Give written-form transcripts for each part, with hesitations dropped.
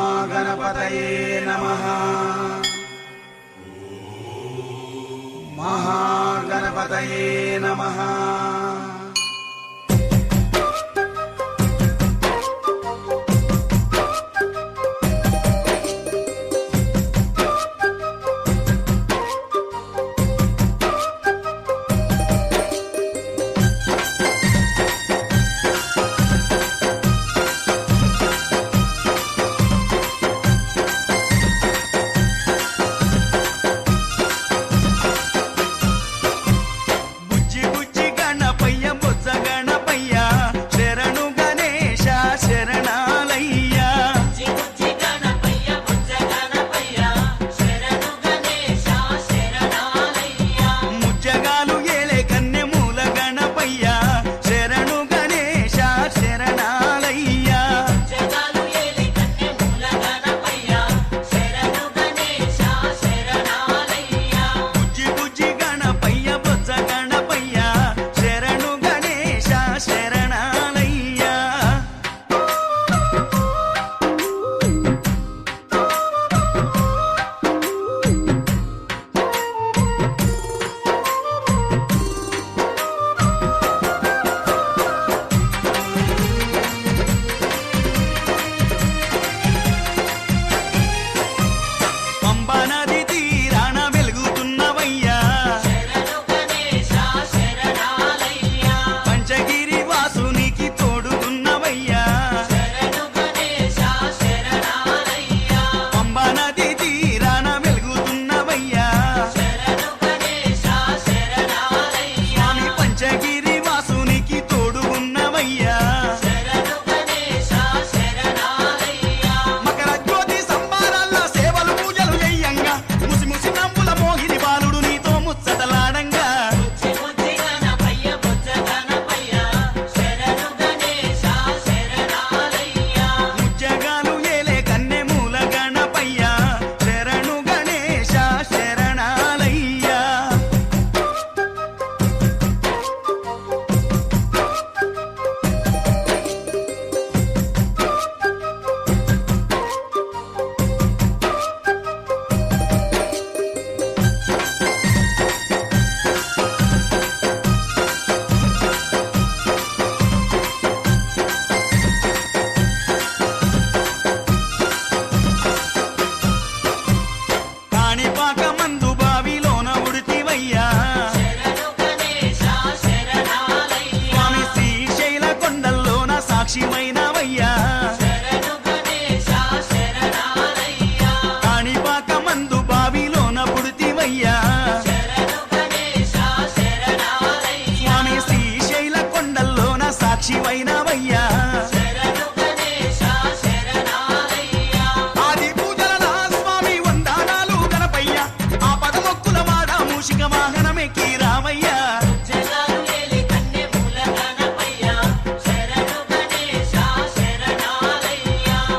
महागणपतये नमः। महागणपतये नमः। సాక్షివైనవయ్యా ఆది పూజల స్వామి వందనాలు గణపయ్య ఆ పదమొక్కుల వాడ మూషిక వాహనమెక్కి రామయ్యా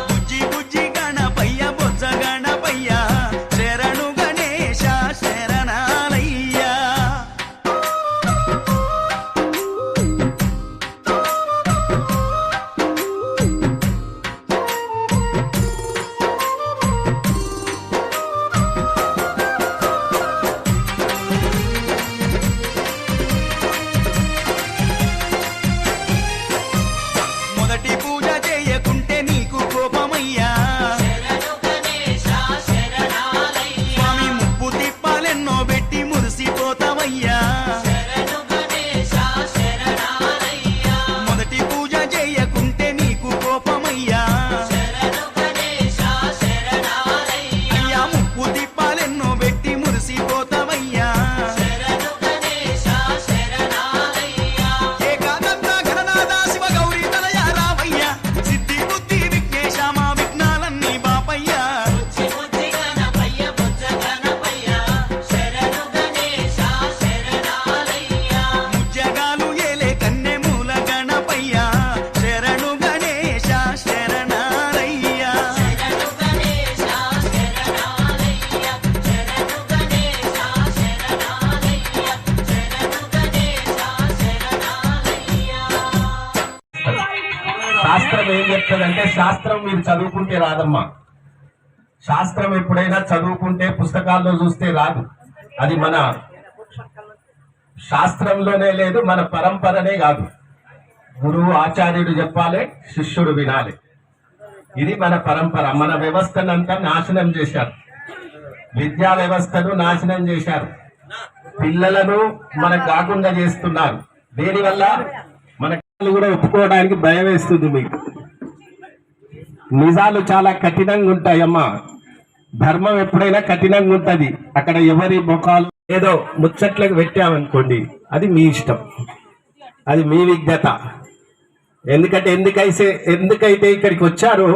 బుజ్జి బుజ్జి గణపయ్య బొజ్జ గణపయ్య శరణు గణేశ శరణాలయ్యా శాస్త్రం ఏం చెప్తుందంటే, శాస్త్రం మీరు చదువుకుంటే రాదమ్మా. శాస్త్రం ఎప్పుడైనా చదువుకుంటే పుస్తకాల్లో చూస్తే రాదు. అది మన శాస్త్రంలోనే లేదు, మన పరంపరనే కాదు. గురువు ఆచార్యుడు చెప్పాలి, శిష్యుడు వినాలి. ఇది మన పరంపర. మన వ్యవస్థనంతా నాశనం చేశారు, విద్యా వ్యవస్థను నాశనం చేశారు, పిల్లలను మనకు కాకుండా చేస్తున్నారు. దీనివల్ల మన కూడా ఒప్పుకోవడానికి భయం వేస్తుంది. మీకు నిజాలు చాలా కఠినంగా ఉంటాయమ్మా. ధర్మం ఎప్పుడైనా కఠినంగా ఉంటది. అక్కడ ఎవరి ముఖాలు ఏదో ముచ్చట్లకు పెట్టామనుకోండి, అది మీ ఇష్టం, అది మీ విజ్ఞత. ఎందుకైతే ఇక్కడికి వచ్చారో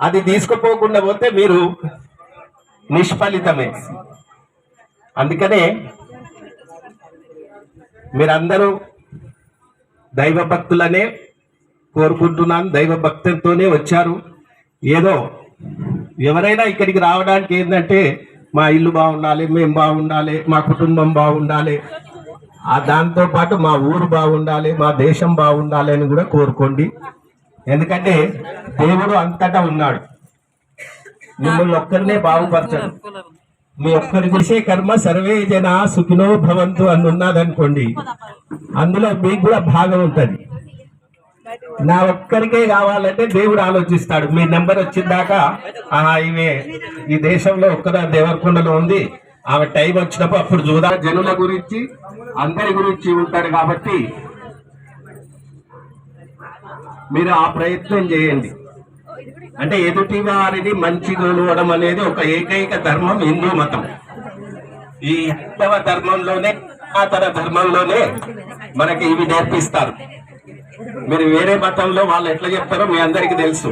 అది తీసుకుపోకుండా పోతే మీరు నిష్ఫలితమే. అందుకనే మీరందరూ దైవ భక్తులనే కోరుకుంటున్నాను. దైవ భక్తులతోనే వచ్చారు. ఏదో ఎవరైనా ఇక్కడికి రావడానికి ఏంటంటే, మా ఇల్లు బాగుండాలి, మేము బాగుండాలి, మా కుటుంబం బాగుండాలి, దాంతో పాటు మా ఊరు బాగుండాలి, మా దేశం బాగుండాలి అని కూడా కోరుకోండి. ఎందుకంటే దేవుడు అంతటా ఉన్నాడు. మిమ్మల్ని ఒక్కరినే బాగుపరచడు. మీ ఒక్కరి చేసే కర్మ సర్వే జన సుఖినో భవంతు అని ఉన్నదనుకోండి, అందులో మీకు కూడా భాగం ఉంటది. నా ఒక్కరికే కావాలంటే దేవుడు ఆలోచిస్తాడు. మీ నెంబర్ వచ్చిందాకా ఈమె ఈ దేశంలో ఒక్కదా దేవరకొండలో ఉంది, ఆమె టైం వచ్చినప్పుడు అప్పుడు చూడా. జనుల గురించి అందరి గురించి ఉంటాడు కాబట్టి మీరు ఆ ప్రయత్నం చేయండి. అంటే ఎదుటి వారిని మంచి కొలవడం అనేది ఒక ఏకైక ధర్మం హిందూ మతం. ఈ హైందవ ధర్మంలోనే, సనాతన ధర్మంలోనే మనకి ఇవి నేర్పిస్తారు. మీరు వేరే మతంలో వాళ్ళు ఎట్లా చెప్తారో మీ అందరికీ తెలుసు.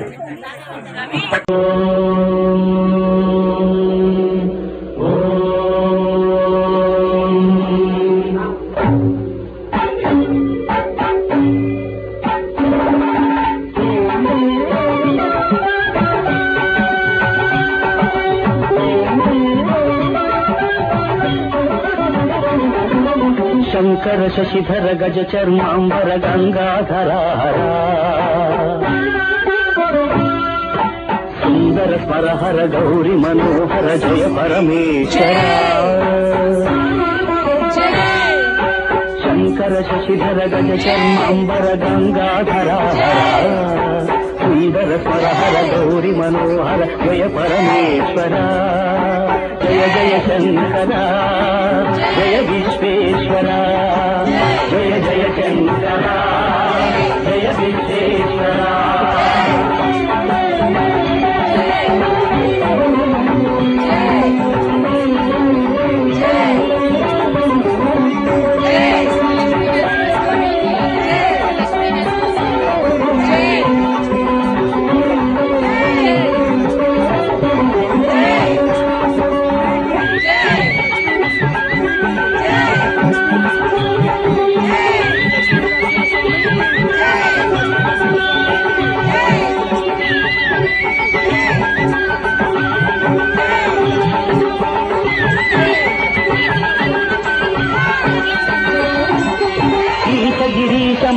శంకర శశిధర గజ చర్మాంబర గంగాధరార సుందర స్మరహర గౌరి మనోహర జయ పరమేశ్వర. శంకర శశిధర గజ చర్మాంబర గంగాధరార సుందర స్మరహర గౌరి మనోహర జయ పరమేశ్వర. జయ జయ శంకర జయ విశ్వేశ్వర, జయ జయ శంకర జయ విశ్వేశ్వర.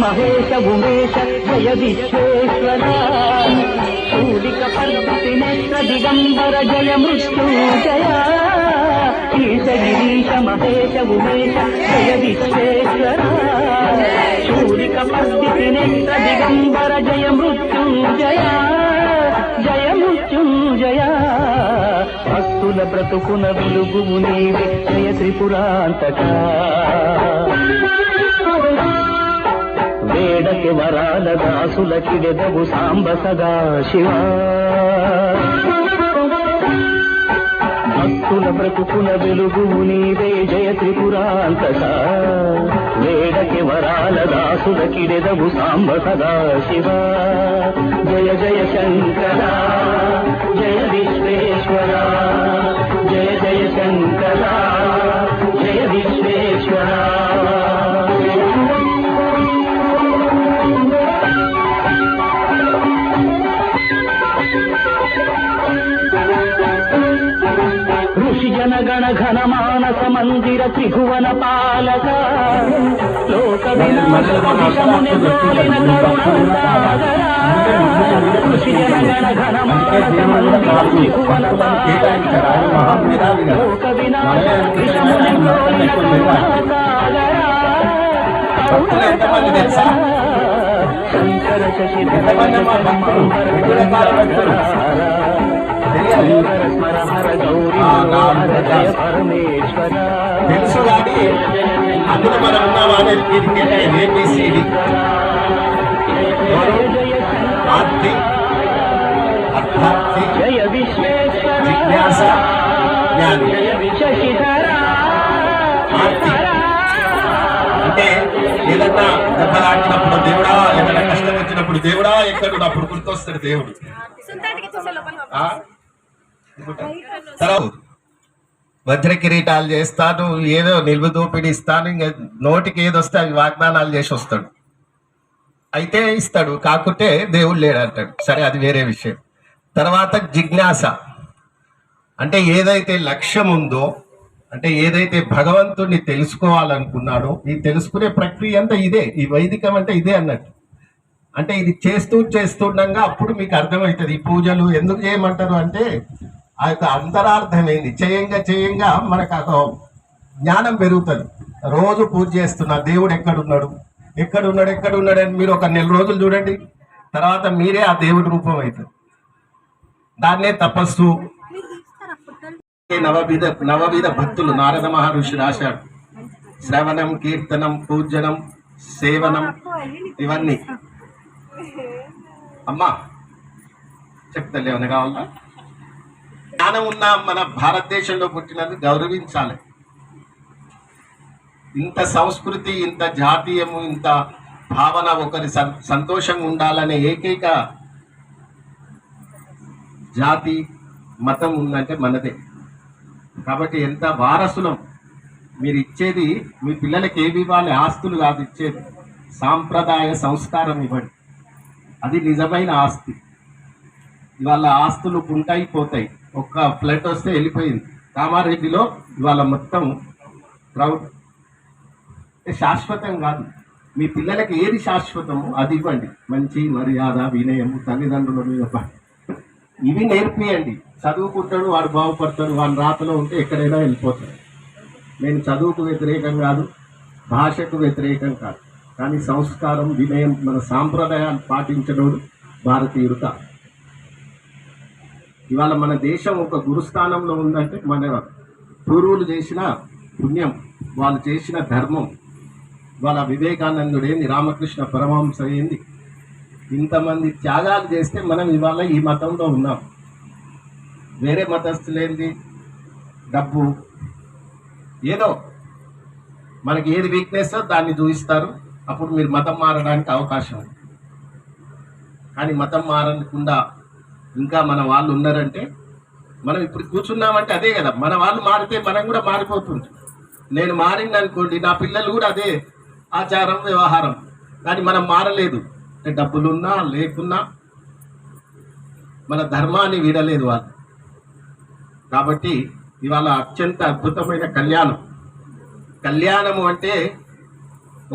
మహేశ ఉమేశ జయ విశ్వేశ్వర. శూలిక పర్వతి నేత్ర దిగంబర జయ మృత్యుంజయ. ఈశ గిరీశ మహేశ ఉమేశ జయ విశ్వేశ్వర. శూలిక పర్వతి నేత్ర దిగంబర జయ మృత్యుంజయ, జయ మృత్యుంజయ. భక్తుల బ్రతుకున వెలుగువు నీవే జయ త్రిపురాంతక. వేడకి వరాల దాసుల కిడెదవు సాంబ సదా శివ. భక్తుల బ్రతుకుల వెలుగు నీవే జయ త్రిపురాంతక. వేడకి వరాల దాసుల కిడెదవు సాంబ సదా శివ. జయ జయ శంకర జయ విశ్వేశ్వర, జయ జయ శంకర జయ విశ్వేశ్వర. జనగణ ఘన మానస మందిర త్రిభువన పాలక. లోక వినాశముని కరుణ సాగర. అందుకే దేవుడు కూడా నాలుగు భక్తులను కేటాయించారు. ఆయన మహామేధావి కదా. మనమే అనుకుంటున్నాం ఆయన మనకన్నా ఎక్కువ మేధావి. భక్తులు ఎంతమంది తెలుసా? ఎంతమంది మా భక్తులు? ఎన్ని రకాల భక్తులు తెలియాలి. తెలుసు కానీ అందులో మనం ఉన్నామా అనేది దీనికి ఏబిసిడి ఆర్తి అర్థార్థి జిజ్ఞాస జ్ఞాని. ఆర్తి అంటే ఏదన్నా దెబ్బలాడినప్పుడు దేవుడా, ఏదైనా కష్టం వచ్చినప్పుడు దేవుడా ఎక్కడు అప్పుడు గుర్తొస్తాడు దేవుడు. తర్వాత వజ్ర కిరీటాలు చేస్తాను, ఏదో నిలువు దోపిడి ఇస్తాను, ఇంకా నోటికి ఏది వస్తే అవి వాగ్దానాలు చేసి వస్తాడు. అయితే ఇస్తాడు, కాకుంటే దేవుడు లేడు అంటాడు. సరే, అది వేరే విషయం. తర్వాత జిజ్ఞాస అంటే ఏదైతే లక్ష్యం ఉందో, అంటే ఏదైతే భగవంతుడిని తెలుసుకోవాలనుకున్నాడో, ఈ తెలుసుకునే ప్రక్రియ అంతా ఇదే. ఈ వైదికం అంటే ఇదే అన్నట్టు. అంటే ఇది చేస్తుండగా అప్పుడు మీకు అర్థమవుతుంది. ఈ పూజలు ఎందుకు చేయమంటారు అంటే ఆ యొక్క అంతరార్థం ఏంది. చేయంగా మనకు ఆ జ్ఞానం పెరుగుతుంది. రోజు పూజ చేస్తున్నా దేవుడు ఎక్కడున్నాడు అని మీరు ఒక నెల రోజులు చూడండి. తర్వాత మీరే ఆ దేవుడి రూపం అవుతుంది. దాన్నే తపస్సు. నవవిధ భక్తులు నారద మహర్షి రాశాడు. శ్రవణం, కీర్తనం, పూజనం, సేవనం, ఇవన్నీ. అమ్మా చెప్తలే ఏమైనా కావాలా? జ్ఞానం ఉన్న మన భారతదేశంలో పుట్టినందుకు గౌరవించాలి. ఇంత సంస్కృతి, ఇంత జాతీయము, ఇంత భావన, ఒకరి సంతోషంగా ఉండాలనే ఏకైక జాతి మతం ఉందంటే మనదే. కాబట్టి ఎంత వారసులం. మీరు ఇచ్చేది మీ పిల్లలకి ఏమి ఇవ్వాలి? ఆస్తులు కాదు ఇచ్చేది, సాంప్రదాయ సంస్కారం ఇవ్వండి. అది నిజమైన ఆస్తి. ఇవాళ ఆస్తులు ఉంటాయి పోతాయి. ఒక్క ఫ్లడ్ వస్తే వెళ్ళిపోయింది. కామారెడ్డిలో ఇవాళ మొత్తం క్రౌడ్. శాశ్వతం కాదు. మీ పిల్లలకి ఏది శాశ్వతము అది ఇవ్వండి. మంచి మర్యాద, వినయము, తల్లిదండ్రుల మీద ఇవి నేర్పియండి. చదువుకుంటాడు, వాడు బాగుపడతాడు. వాడి రాతలో ఉంటే ఎక్కడైనా వెళ్ళిపోతాడు. నేను చదువుకు వ్యతిరేకం కాదు, భాషకు వ్యతిరేకం కాదు. కానీ సంస్కారం, వినయం, మన సాంప్రదాయాలు పాటించడం భారతీయుడు కాదు. ఇవాళ మన దేశం ఒక గురుస్థానంలో ఉందంటే మన పూర్వులు చేసిన పుణ్యం, వాళ్ళు చేసిన ధర్మం. వాళ్ళ వివేకానందుడు ఏంది, రామకృష్ణ పరమహంస ఏంది, ఇంతమంది త్యాగాలు చేస్తే మనం ఇవాళ ఈ మతంలో ఉన్నాం. వేరే మతస్థులేంది, డబ్బు, ఏదో మనకి ఏది వీక్నెస్ దాన్ని చూపిస్తారు. అప్పుడు మీరు మతం మారడానికి అవకాశం ఉంది. కానీ మతం మారకుండా ఇంకా మన వాళ్ళు ఉన్నారంటే, మనం ఇప్పుడు కూర్చున్నామంటే అదే కదా. మన వాళ్ళు మారితే మనం కూడా మారిపోతుంది. నేను మారింది అనుకోండి, నా పిల్లలు కూడా అదే ఆచారం, వ్యవహారం. కానీ మనం మారలేదు. అంటే డబ్బులున్నా లేకున్నా మన ధర్మాన్ని వీడలేదు వాళ్ళు. కాబట్టి ఇవాళ అత్యంత అద్భుతమైన కళ్యాణము అంటే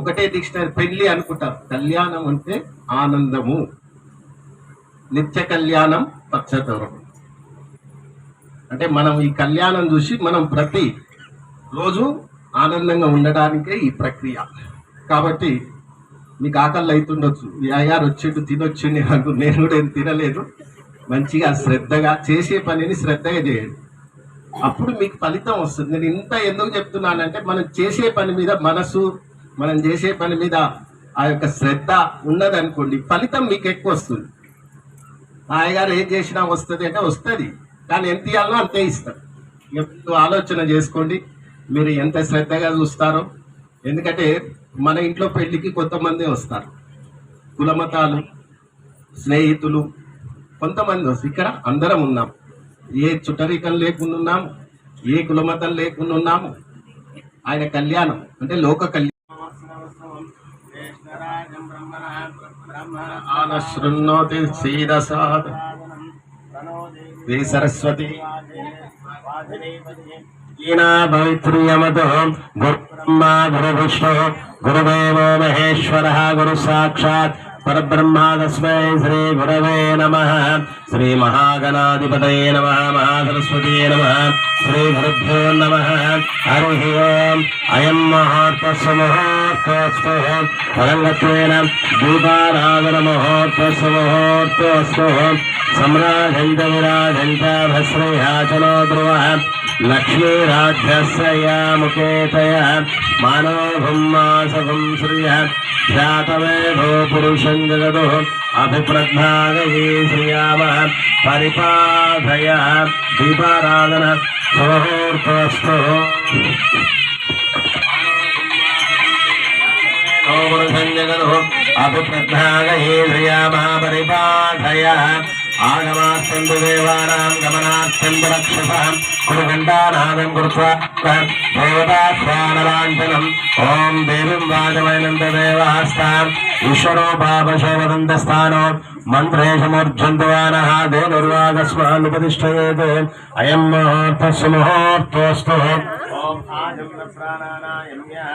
ఒకటే డిక్షనరీ, పెళ్లి అనుకుంటారు. కళ్యాణం అంటే ఆనందము. నిత్య కళ్యాణం పచ్చతోరణం. అంటే మనం ఈ కళ్యాణం చూసి మనం ప్రతి రోజు ఆనందంగా ఉండడానికే ఈ ప్రక్రియ. కాబట్టి మీకు ఆకలి అవుతుండొచ్చు, ఈ అయ్యారు వచ్చిండు తినొచ్చిండు నాకు. నేను కూడా ఏం తినలేదు. మంచిగా శ్రద్ధగా చేసే పనిని శ్రద్ధగా చేయండి. అప్పుడు మీకు ఫలితం వస్తుంది. నేను ఇంత ఎందుకు చెప్తున్నానంటే, మనం చేసే పని మీద మనసు, మనం చేసే పని మీద ఆ యొక్క శ్రద్ధ ఉన్నదనుకోండి, ఫలితం మీకు ఎక్కువ వస్తుంది. అయ్యగారు ఏం చేసినా వస్తుంది అంటే వస్తుంది, కానీ ఎంత ఇవ్వాలో అంతే ఇస్తారు. ఎప్పుడు ఆలోచన చేసుకోండి మీరు ఎంత శ్రద్ధగా చూస్తారో. ఎందుకంటే మన ఇంట్లో పెళ్లికి కొంతమంది వస్తారు, కులమతాలు, స్నేహితులు, కొంతమంది వస్తారు. ఇక్కడ అందరం ఉన్నాం. ఏ చుట్టరికం లేకుండా ఉన్నాము, ఏ కులమతం లేకుండా ఉన్నాము. ఆయన కళ్యాణం అంటే లోక కళ్యాణం. శృణోతి సీదసాద్ శ్రీ సరస్వతి భవిత్రియమతో గురు బ్రహ్మ గురు విష్ణు గురుదేవో మహేశ్వర గురు సాక్షాత్ परब्रह्मा तस्मै श्री गुरवे नमः श्री महागणाधिपतये नमः महासरस्वती नमः श्री गुरुभ्यो नमः हरिः ओम् अयं मुहूर्तस्य मुहूर्तोऽस्तु परङ्गत्वेन दीपाराधन मुहूर्तस्य मुहूर्तोऽस्तु सम्राजन्त विराजन्त भस्रयाचनो ध्रुवः लक्ष्मीराध्यस्य या मुकेतयः मानो भुम्मासकं श्रियः ख्यातमेधो पुरुषं जगदुः अभिप्रज्ञादये श्रियामः परिपाधय दीपाराधन मुहूर्तोऽस्तु पुरुषं जगदुः अभिप्रज्ञादये श्रियामः परिपाधय आगमात्यन्तु देवानां गमनात्यन्तु रक्षसः कुरुघण्टानादं कृत्वा देवताह्वानलाञ्छनम् ॐ देवीं वाजवैनन्ददेवहस्ताम् ईश्वरोपापशोवदन्तस्थानो मन्त्रेशमूर्झन्तवानः धेनुर्वागस्मानुपतिष्ठयेत् अयं मुहूर्तस्य मुहूर्तोऽस्तु ॐ आजम्रप्राणानायम्यः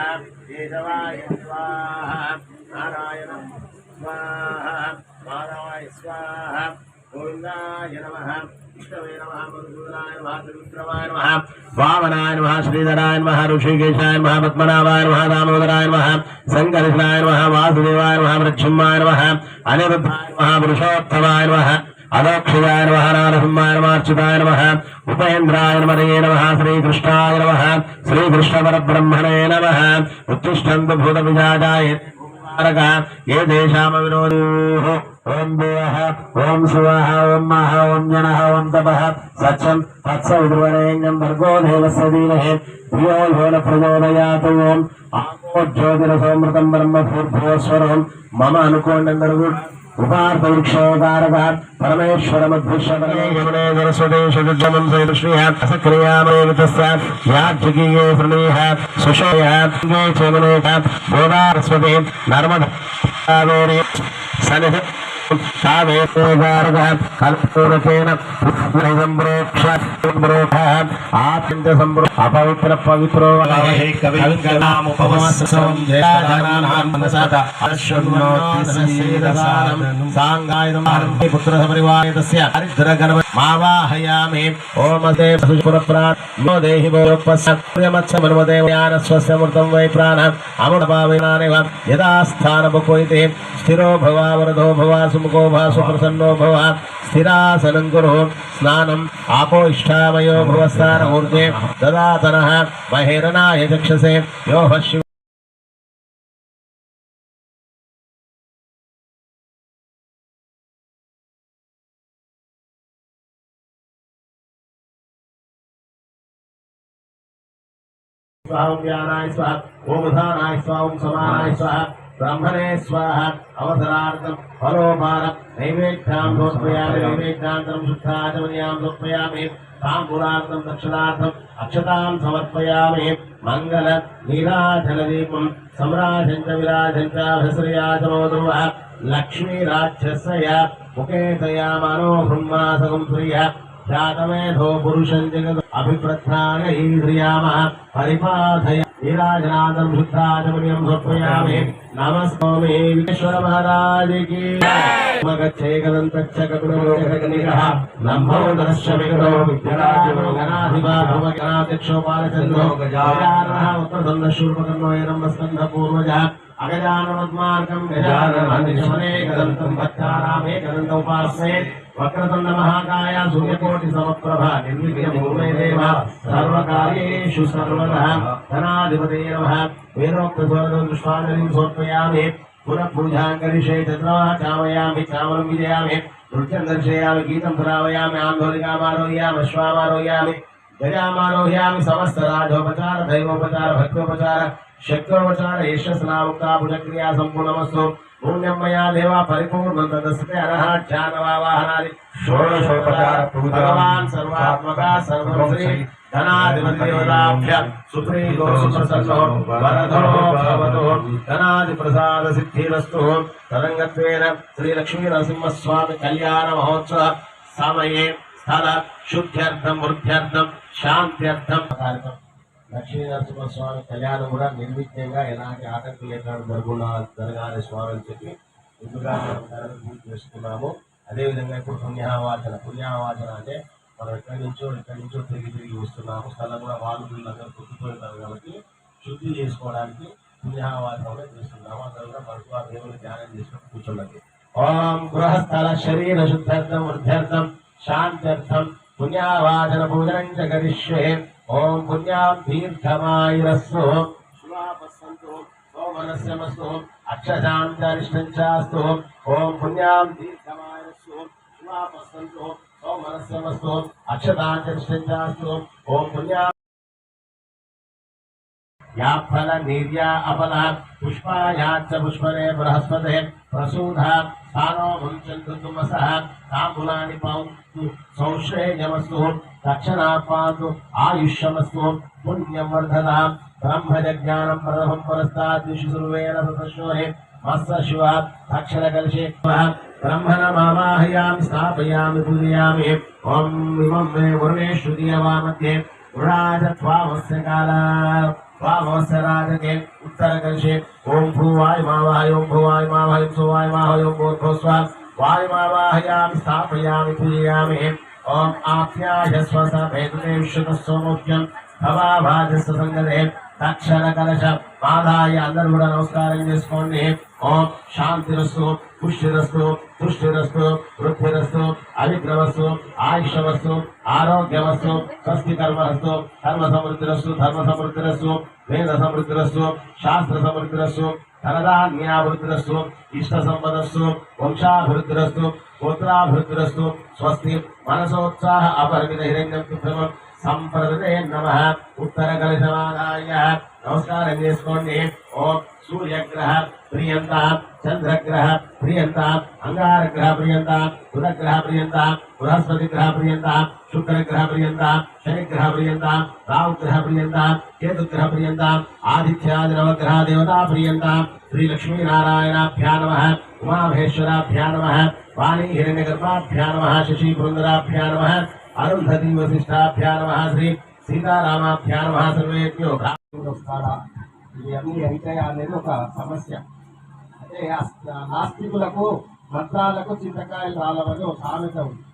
केशवाय स्वाहा नारायणं स्वाहा माधवाय स्वाहा गोविन्दाय नमः विष्णवे नमः मधुसूदनाय नमः त्रिविक्रमाय नमः वामनाय नमः श्रीधराय नमः ऋषिकेशाय नमः पद्मनाभाय नमः दामोदराय नमः संकर्षणाय नमः वासुदेवाय नमः मृच्छुम्माय नमः अनिरुद्धाय नमः पुरुषोत्तमाय नमः अदोक्षिताय नमः नारसिंहाय नमः अच्युताय नमः उपेन्द्राय नमः नमः श्रीकृष्णाय नमः श्रीकृष्णपरब्रह्मणे नमः उत्तिष्ठन्तु भूतविजाताय ये देशामविनोदोः ओम देवः ओम शिवः ओम मः ओम जनः ओम तपः सत्यं तत्सवितुर्वरेण्यं भर्गो देवस्य धीमहि धियो यो न प्रचोदयात् ओम आको ज्योतिरसोमृतं ब्रह्म भूर्भुवस्वरं मम अनुकोण्डन्दर्गु उपार्थवृक्षोकारकः परमेश्वरमद्भुष्यपरमे यमुने सरस्वती शुद्धमं सैतश्रीः असक्रियामेवितस्य याज्ञिकीये प्रणीः सुषयः चेमनेः बोधारस्वती नर्मदा सनिध सावेकारकः कल्पूरकेन अपवित्र पवित्रो कविनामुपवासं जयानानां मनसाता अश्वन्नोतिसीदसारं पुत्रसपरिवारितस्य हरिद्रगणपति मावाहयामि ओम ते पुरप्राण नो देहि भोपस्यमत्समनुमते ज्ञानस्वस्य मृतं वै प्राणः अमृतपाविनानेव यदा स्थानपकोइते स्थिरो भवावरदो भवा सुमुखो भा सुप्रसन्नो भव स्थिरासनं कुरु स्नानम् आपो इष्टामयो भवस्तानमूर्ते ददातनः महेरनाय चक्षसे यो शिव स्वाहा ज्ञानाय स्वाहा ओम उधानाय स्वाहा ओम समानाय स्वाहा ब्राह्मणे स्वाहा अवसरार्थं फलोपार नैवेद्यां समर्पयामि नैवेद्यान्तरं शुद्धाचमनीयां समर्पयामि ताम्बूलार्थं दक्षिणार्थं अक्षतां समर्पयामि मंगल नीराजलदीपं सम्राजं च विराजं च भस्रियाचमोदुवः लक्ष्मीराक्षस्य मुकेतयामानो ब्रह्मासकं श्रियः ख्यातमेधो पुरुषं जगद अभिप्रथानयीन्द्रियामः परिपाधय नीराजनादं शुद्धाचमनीयं समर्पयामि नमस्ते विश्वर महाराज की मगच्छेकदन्तच्च ककुलमोचकनिकः लम्भोदरस्य विगतो विद्यराजो गणाधिपाधो गणाध्यक्षो बालचन्द्रो गजाननः उत्तरदण्डशूर्पकर्णो एरम्बस्कन्धपूर्वजः अगजाननोद्मार्गं गजाननमनिशमनेकदन्तं भक्तानामेकदन्तमुपास्महे वक्रतुण्ड महाकाय सूर्यकोटि समप्रभा निर्विघ्नमूर्मे देव सर्वकार्येषु सर्वदा धनाधिपतये नमः वेदोक्तस्वरं पुष्पाञ्जलिं समर्पयामि पुनः पूजां करिष्ये चन्द्रमाः चामयामि चामलं विजयामि नृत्यं दर्शयामि गीतं श्रावयामि आन्दोलिकामारोहयामि अश्वामारोहयामि गजामारोहयामि समस्तराजोपचार दैवोपचार भक्तोपचार शक्तोपचार यशस्नामुक्ता भुजक्रिया सम्पूर्णमस्तु पुण्यं मया देवा परिपूर्णं तदस्ते अरहः ज्ञानवावाहनादि षोडशोपचार भगवान् सर्वात्मका सर्वश्री धनाधिपतिदेवताभ्यः सुप्रीतो सुप्रसन्नो वरदो भवतु धनाधिप्रसाद सिद्धिरस्तु तरङ्गत्वेन श्रीलक्ष्मीनरसिंहस्वामी कल्याण महोत्सव समये स्थल शुद्ध्यर्थं वृद्ध्यर्थं शान्त्यर्थं कार्यक्रम లక్ష్మీనరసింహస్వామి కళ్యాణం కూడా నిర్విఘ్నంగా ఎలాంటి ఆటంకం లేకుండా జరగాలి స్వామి అని చెప్పి ముందుగా పూజ చేసుకున్నాము. అదేవిధంగా ఇప్పుడు పుణ్యావాచన అంటే మనం ఎక్కడి నుంచో తిరిగి వస్తున్నాము. స్థలం కూడా వాళ్ళు వీళ్ళందరూ గుర్తుపోయినారు కాబట్టి శుద్ధి చేసుకోవడానికి పుణ్యావాచన చేస్తున్నాము. అందరూ కూడా మనసు ఆ దేవుని ధ్యానం చేసుకుని కూర్చోండి. ఓం గృహస్థల శరీర శుద్ధ్యర్థం వృద్ధ్యర్థం శాంత్యర్థం పుణ్యావాచన పూజనం చ కరిష్యే. ఓం పుణ్యాం దీర్ఘమాయురస్సు శుభాపస్సంతు సోమనస్యమస్తు అక్షశాంతరిష్టంచాస్తు. ఓం పుణ్యాం దీర్ఘమాయురస్సు శుభాపస్సంతు సోమనస్యమస్తు అక్షతాంతరిష్టంచాస్తు. ఓం పుణ్యాం या फल निर्या अपल पुष्पायाच्च पुष्पने बृहस्पते प्रसूधा स्थानो मुञ्चन्तु तुमसः ताम्बूलानि पान्तु सौश्रेयमस्तु दक्षिणा पान्तु आयुष्यमस्तु पुण्यं वर्धतां ब्रह्मज्ञानं प्रथमं पुरस्तात् विशुर्वेण ततश्वरे मत्स्य शिवा दक्षिणकलशे ब्रह्मणमावाहयामि स्थापयामि पूजयामि. ॐ इमं मे वरुणेश्वरीयवामध्ये वृणाजत्वामस्य काला वामस्य राजके उत्तर कलशे. ओम भूवाय मावाय ओम भूवाय मावाय सोवाय मावाय ओम भूर्भुवस्व वाय मावाहयामि स्थापयामि पूजयामि. ओम आप्यायस्व समेतुते विश्वतस्सोमुख्यं भवाभाजस्व संगते दक्षिण कलश मादाय అందరూ కూడా నమస్కారం చేసుకోండి. ఓం శాంతిరస్తు పుష్టిరస్తు తుష్టిరస్తు వృద్ధిరస్తు అవిగ్రహస్తు ఆయుష్యవస్తు ఆరోగ్యవస్తు స్వస్తి కర్మస్తు కర్మ సమృద్ధిరస్తు ధర్మ సమృద్ధిరస్తు వేద సమృద్ధిరస్తు శాస్త్ర సమృద్ధిరస్తు ధనధాన్యాభివృద్ధిరస్తు ఇష్ట సంపదస్తు వంశాభివృద్ధిరస్తు గోత్రాభివృద్ధిరస్తు. స్వస్తి మనసోత్సాహ అపరిమిత హిరణ్యం సుప్రమం సంప్రదతే నమః. ఉత్తర కలశమాదాయ నమస్కారం చేసుకోండి. ఓం సూర్యగ్రహ ప్రియంత చంద్రగ్రహ ప్రియంత అంగారగ్రహ ప్రియంత బుధగ్రహ ప్రియంత బృహస్పతి గ్రహ ప్రియంత శుక్రగ్రహ ప్రియంత శనిగ్రహ ప్రియంత రాహుగ్రహ ప్రియంత కేతుగ్రహ ప్రియంత ఆదిత్యాది నవగ్రహ దేవతా ప్రియంత. శ్రీ లక్ష్మీనారాయణాభ్యా నమః ఉమామహేశ్వరాభ్యా నమః వాణీ హిరణ్యగర్భాభ్యా నమః శశి బృందరాభ్యా నమః అరుంధతి వశిష్టాభ్యా నమః శ్రీ సీతారామాభ్యా నమః. సర్వేభ్యో ఇవన్నీ అయితాయా అనేది ఒక సమస్య. అంటే నాస్తికులకు మంత్రాలకు చింతకాయలు రాలవని ఒక సామెత ఉంది.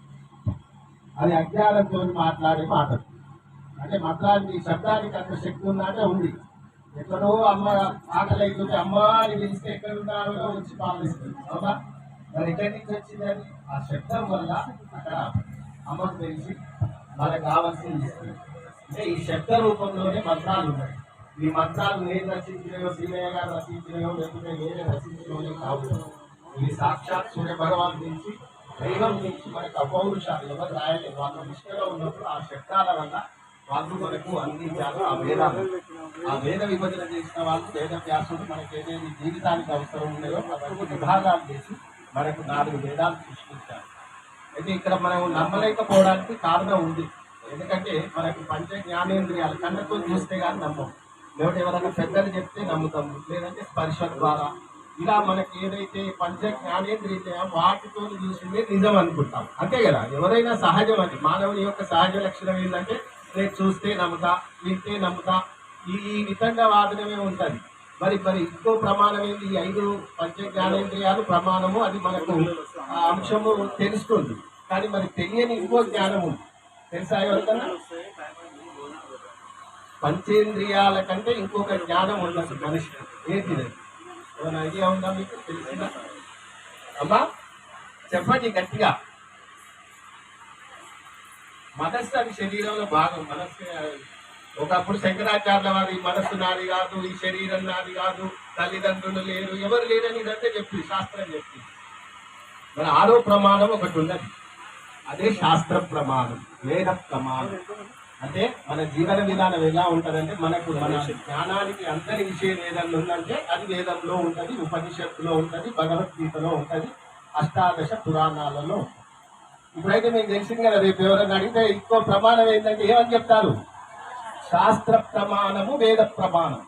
అది అజ్ఞానంతో మాట్లాడే మాటలు. అంటే మంత్రానికి శబ్దానికి అంత శక్తి ఉందంటే ఉంది. ఎక్కడో అమ్మ ఆకలి అవుతుంది, అమ్మ అని పిలిస్తే ఎక్కడ ఉన్నారో వచ్చి పాలిస్తుంది. అవునా? మరి ఎక్కడి నుంచి వచ్చింది అది? ఆ శబ్దం వల్ల అక్కడ అమ్మకు తెలిసి మనకు కావాల్సింది ఇస్తుంది. అంటే ఈ శబ్ద రూపంలోనే మంత్రాలు ఉన్నాయి. ఈ మంత్రాలు నేను రచించినయో శ్రీమయ్య గారు రచించినయో లేకపోతే నేనే రచించినయో కావు. ఇవి సాక్షాత్ సూర్య భగవాన్ నుంచి దైవం నుంచి మనకు అపౌరుషాలు ఎవరు రాయలేదు. వాళ్ళ నిష్ఠలో ఉన్నప్పుడు ఆ శబ్దాల వల్ల వాళ్ళు మనకు అందించారు ఆ వేదాలు. ఆ వేద విభజన చేసిన వాళ్ళు వేద వ్యాసుడు మనకి ఏదైతే జీవితానికి అవసరం ఉన్నాయో ప్రతి విభాగాలు చేసి మనకు 4 వేదాలు సృష్టించారు. అయితే ఇక్కడ మనం నమ్మలేకపోవడానికి కారణం ఉంది. ఎందుకంటే మనకు పంచ జ్ఞానేంద్రియాలు కళ్ళతో చూస్తే కానీ నమ్మం. లేకపోతే ఎవరైనా పెద్దలు చెప్తే నమ్ముతాము, లేదంటే స్పర్శ ద్వారా ఇలా మనకి ఏదైతే పంచ జ్ఞానేంద్రియాలు వాటితో చూసిందే నిజం అనుకుంటాం. అంతే కదా, ఎవరైనా సహజం. అది మానవుని యొక్క సహజ లక్షణం ఏంటంటే నేను చూస్తే నమ్ముతా, వింటే నమ్ముతా, ఈ విధంగా వాదనమే ఉంటుంది. మరి ఇంకో ప్రమాణం ఏంటి? ఈ 5 పంచ జ్ఞానేంద్రియాలు ప్రమాణము, అది మనకు అంశము తెలుస్తుంది. కానీ మరి తెలియని ఇంకో జ్ఞానం ఉంది. తెలుసా ఎవరికన్నా? పంచేంద్రియాల కంటే ఇంకొక జ్ఞానం ఉండదు మనిషి. ఏంటిది? ఏమైనా ఐడియా ఉందా మీకు? తెలిసిందా అమ్మా? చెప్పండి గట్టిగా. మనస్సు అది శరీరంలో భాగం. మనస్సు ఒకప్పుడు శంకరాచార్యుల వారు ఈ మనస్సు నాది కాదు, ఈ శరీరం నాది కాదు, తల్లిదండ్రులు లేరు, ఎవరు లేరని ఇదంటే చెప్పి శాస్త్రం చెప్పి. మన 6వ ప్రమాణం ఒకటి ఉన్నది. అదే శాస్త్ర ప్రమాణం, వేద ప్రమాణం. అంటే మన జీవన విధానం ఎలా ఉంటుందంటే మనకు మన జ్ఞానానికి అంతరి విషయం ఏదన్నా ఉందంటే అది వేదంలో ఉంటుంది, ఉపనిషత్తులో ఉంటుంది, భగవద్గీతలో ఉంటుంది, అష్టాదశ పురాణాలలో. ఇప్పుడైతే మీకు తెలిసింది కదా, రేపు ఎవరైనా అడిగితే ఇంకో ప్రమాణం ఏంటంటే ఏమని చెప్తారు? శాస్త్ర ప్రమాణము, వేద ప్రమాణం.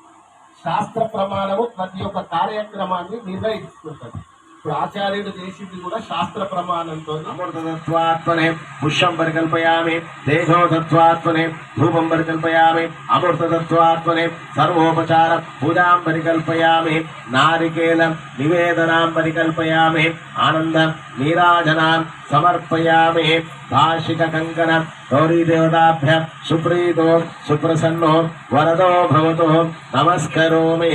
శాస్త్ర ప్రమాణము ప్రతి ఒక్క కార్యక్రమాన్ని నిర్వహిస్తుంటుంది. ఇప్పుడు ఆచార్యుడు చేసింది కూడా శాస్త్ర ప్రమాణంతో. అమృతత్వాత్మనే పుష్పం పరికల్పయామి, తేజోతత్వాత్మనే ధూపం పరికల్పయామి, అమృతతత్వాత్మనే సర్వోపచార పూజాం పరికల్పయామి, నారికేల నివేదనాం పరికల్పయామి, ఆనంద నీరాజనాం సమర్పయామి. భాషిక కంకణ గౌరీదేవతాభ్య సుప్రీతో సుప్రసన్నో వరదో భవతు నమస్కరోమి.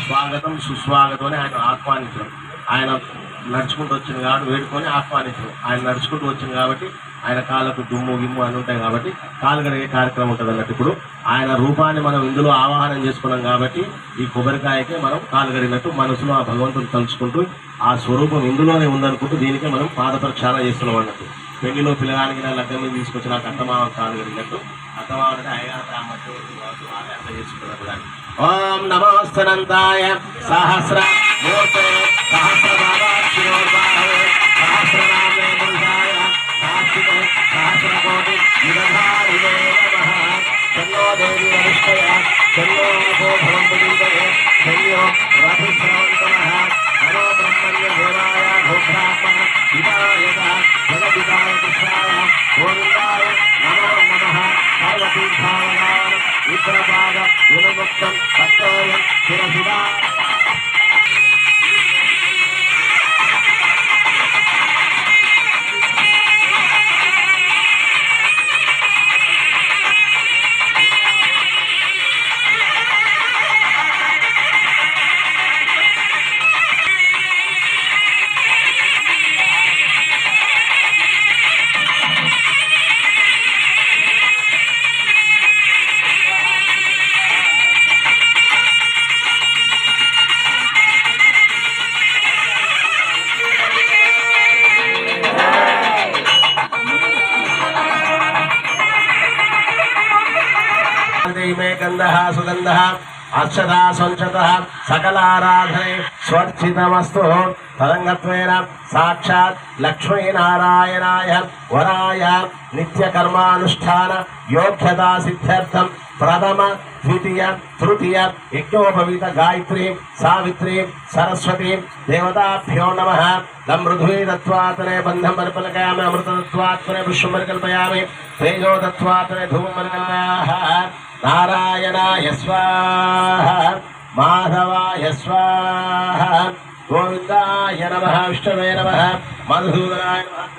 స్వాగతం సుస్వాగతం అని ఆయన ఆహ్వానించడం. ఆయన నడుచుకుంటూ వచ్చింది కాబట్టి వేడుకొని ఆహ్వానించడం. ఆయన నడుచుకుంటూ వచ్చింది కాబట్టి ఆయన కాళ్ళకు దుమ్ము గిమ్ము అని ఉంటాయి కాబట్టి కాలు కడిగే కార్యక్రమం ఉంటుంది అన్నట్టు. ఇప్పుడు ఆయన రూపాన్ని మనం ఇందులో ఆవాహనం చేసుకున్నాం కాబట్టి ఈ కొబ్బరికాయకే మనం కాలు కడిగినట్టు మనసులో ఆ భగవంతుని తలుచుకుంటూ ఆ స్వరూపం ఇందులోనే ఉందనుకుంటూ దీనికే మనం పాద ప్రక్షాళన చేస్తున్నాం అన్నట్టు. పెళ్లిలో పిల్లగానికి లగ్గం మీద తీసుకొచ్చి నాకు అత్తమామ కాలు కడిగినట్టు అత్తమామ అంటే అయ్యాత మధ్య చేసుకుంటారు దాన్ని. ఓం నమోస్తనంతాయ సహస్ర మూర్తే సహస్రబాబాక్షిరోర్బాహే సహస్రనామే పురుషాయ సహస్రితే సహస్రకోటి విదధారిణే నమః. తన్నో దేవి వరిష్ఠయ తన్నో నమో భవంతు దీపే తన్నో రథశ్రవంతమః. నమో బ్రహ్మణ్య దేవాయ భూభ్రాహ్మణ హితాయత జగదితాయ కృష్ణాయ గోవిందాయ నమో నమః. సర్వతీర్థావగాన విప్రపాద వినుముక్తం సత్యోయం శిరశిరా. मे गंधः सुगंधः अक्षता संचतः सकलाराधने स्वर्चितमस्तु. तदंगत्वेन साक्षात् लक्ष्मीनारायणाय वराय नित्यकर्मानुष्ठान योग्यता सिद्ध्यर्थं प्रथम द्वितीय तृतीय यज्ञोपवीत गायत्री सावित्री सरस्वती देवताभ्यो नमः. लं मृध्वे दत्त्वात्मने बन्धं परिकल्पयामि, अमृतदत्त्वात्मने पुष्पं परिकल्पयामि, तेजोदत्त्वात्मने धूपं परिकल्पयामि. नारायणाय स्वाहा माधवाय स्वाहा गोविंदाय नमः विष्णवे नमः मधुसूदनाय नमः.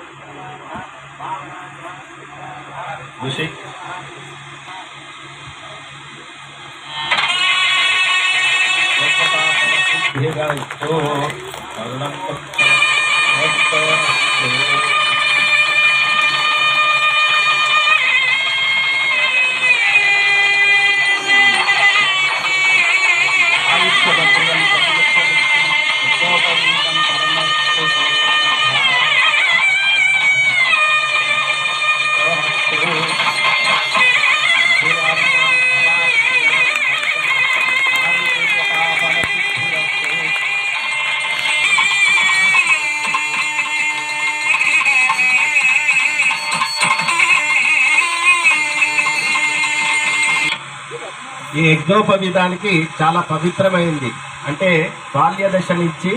ఈ యజ్ఞోపవీతానికి చాలా పవిత్రమైంది. అంటే బాల్య దశ నుంచి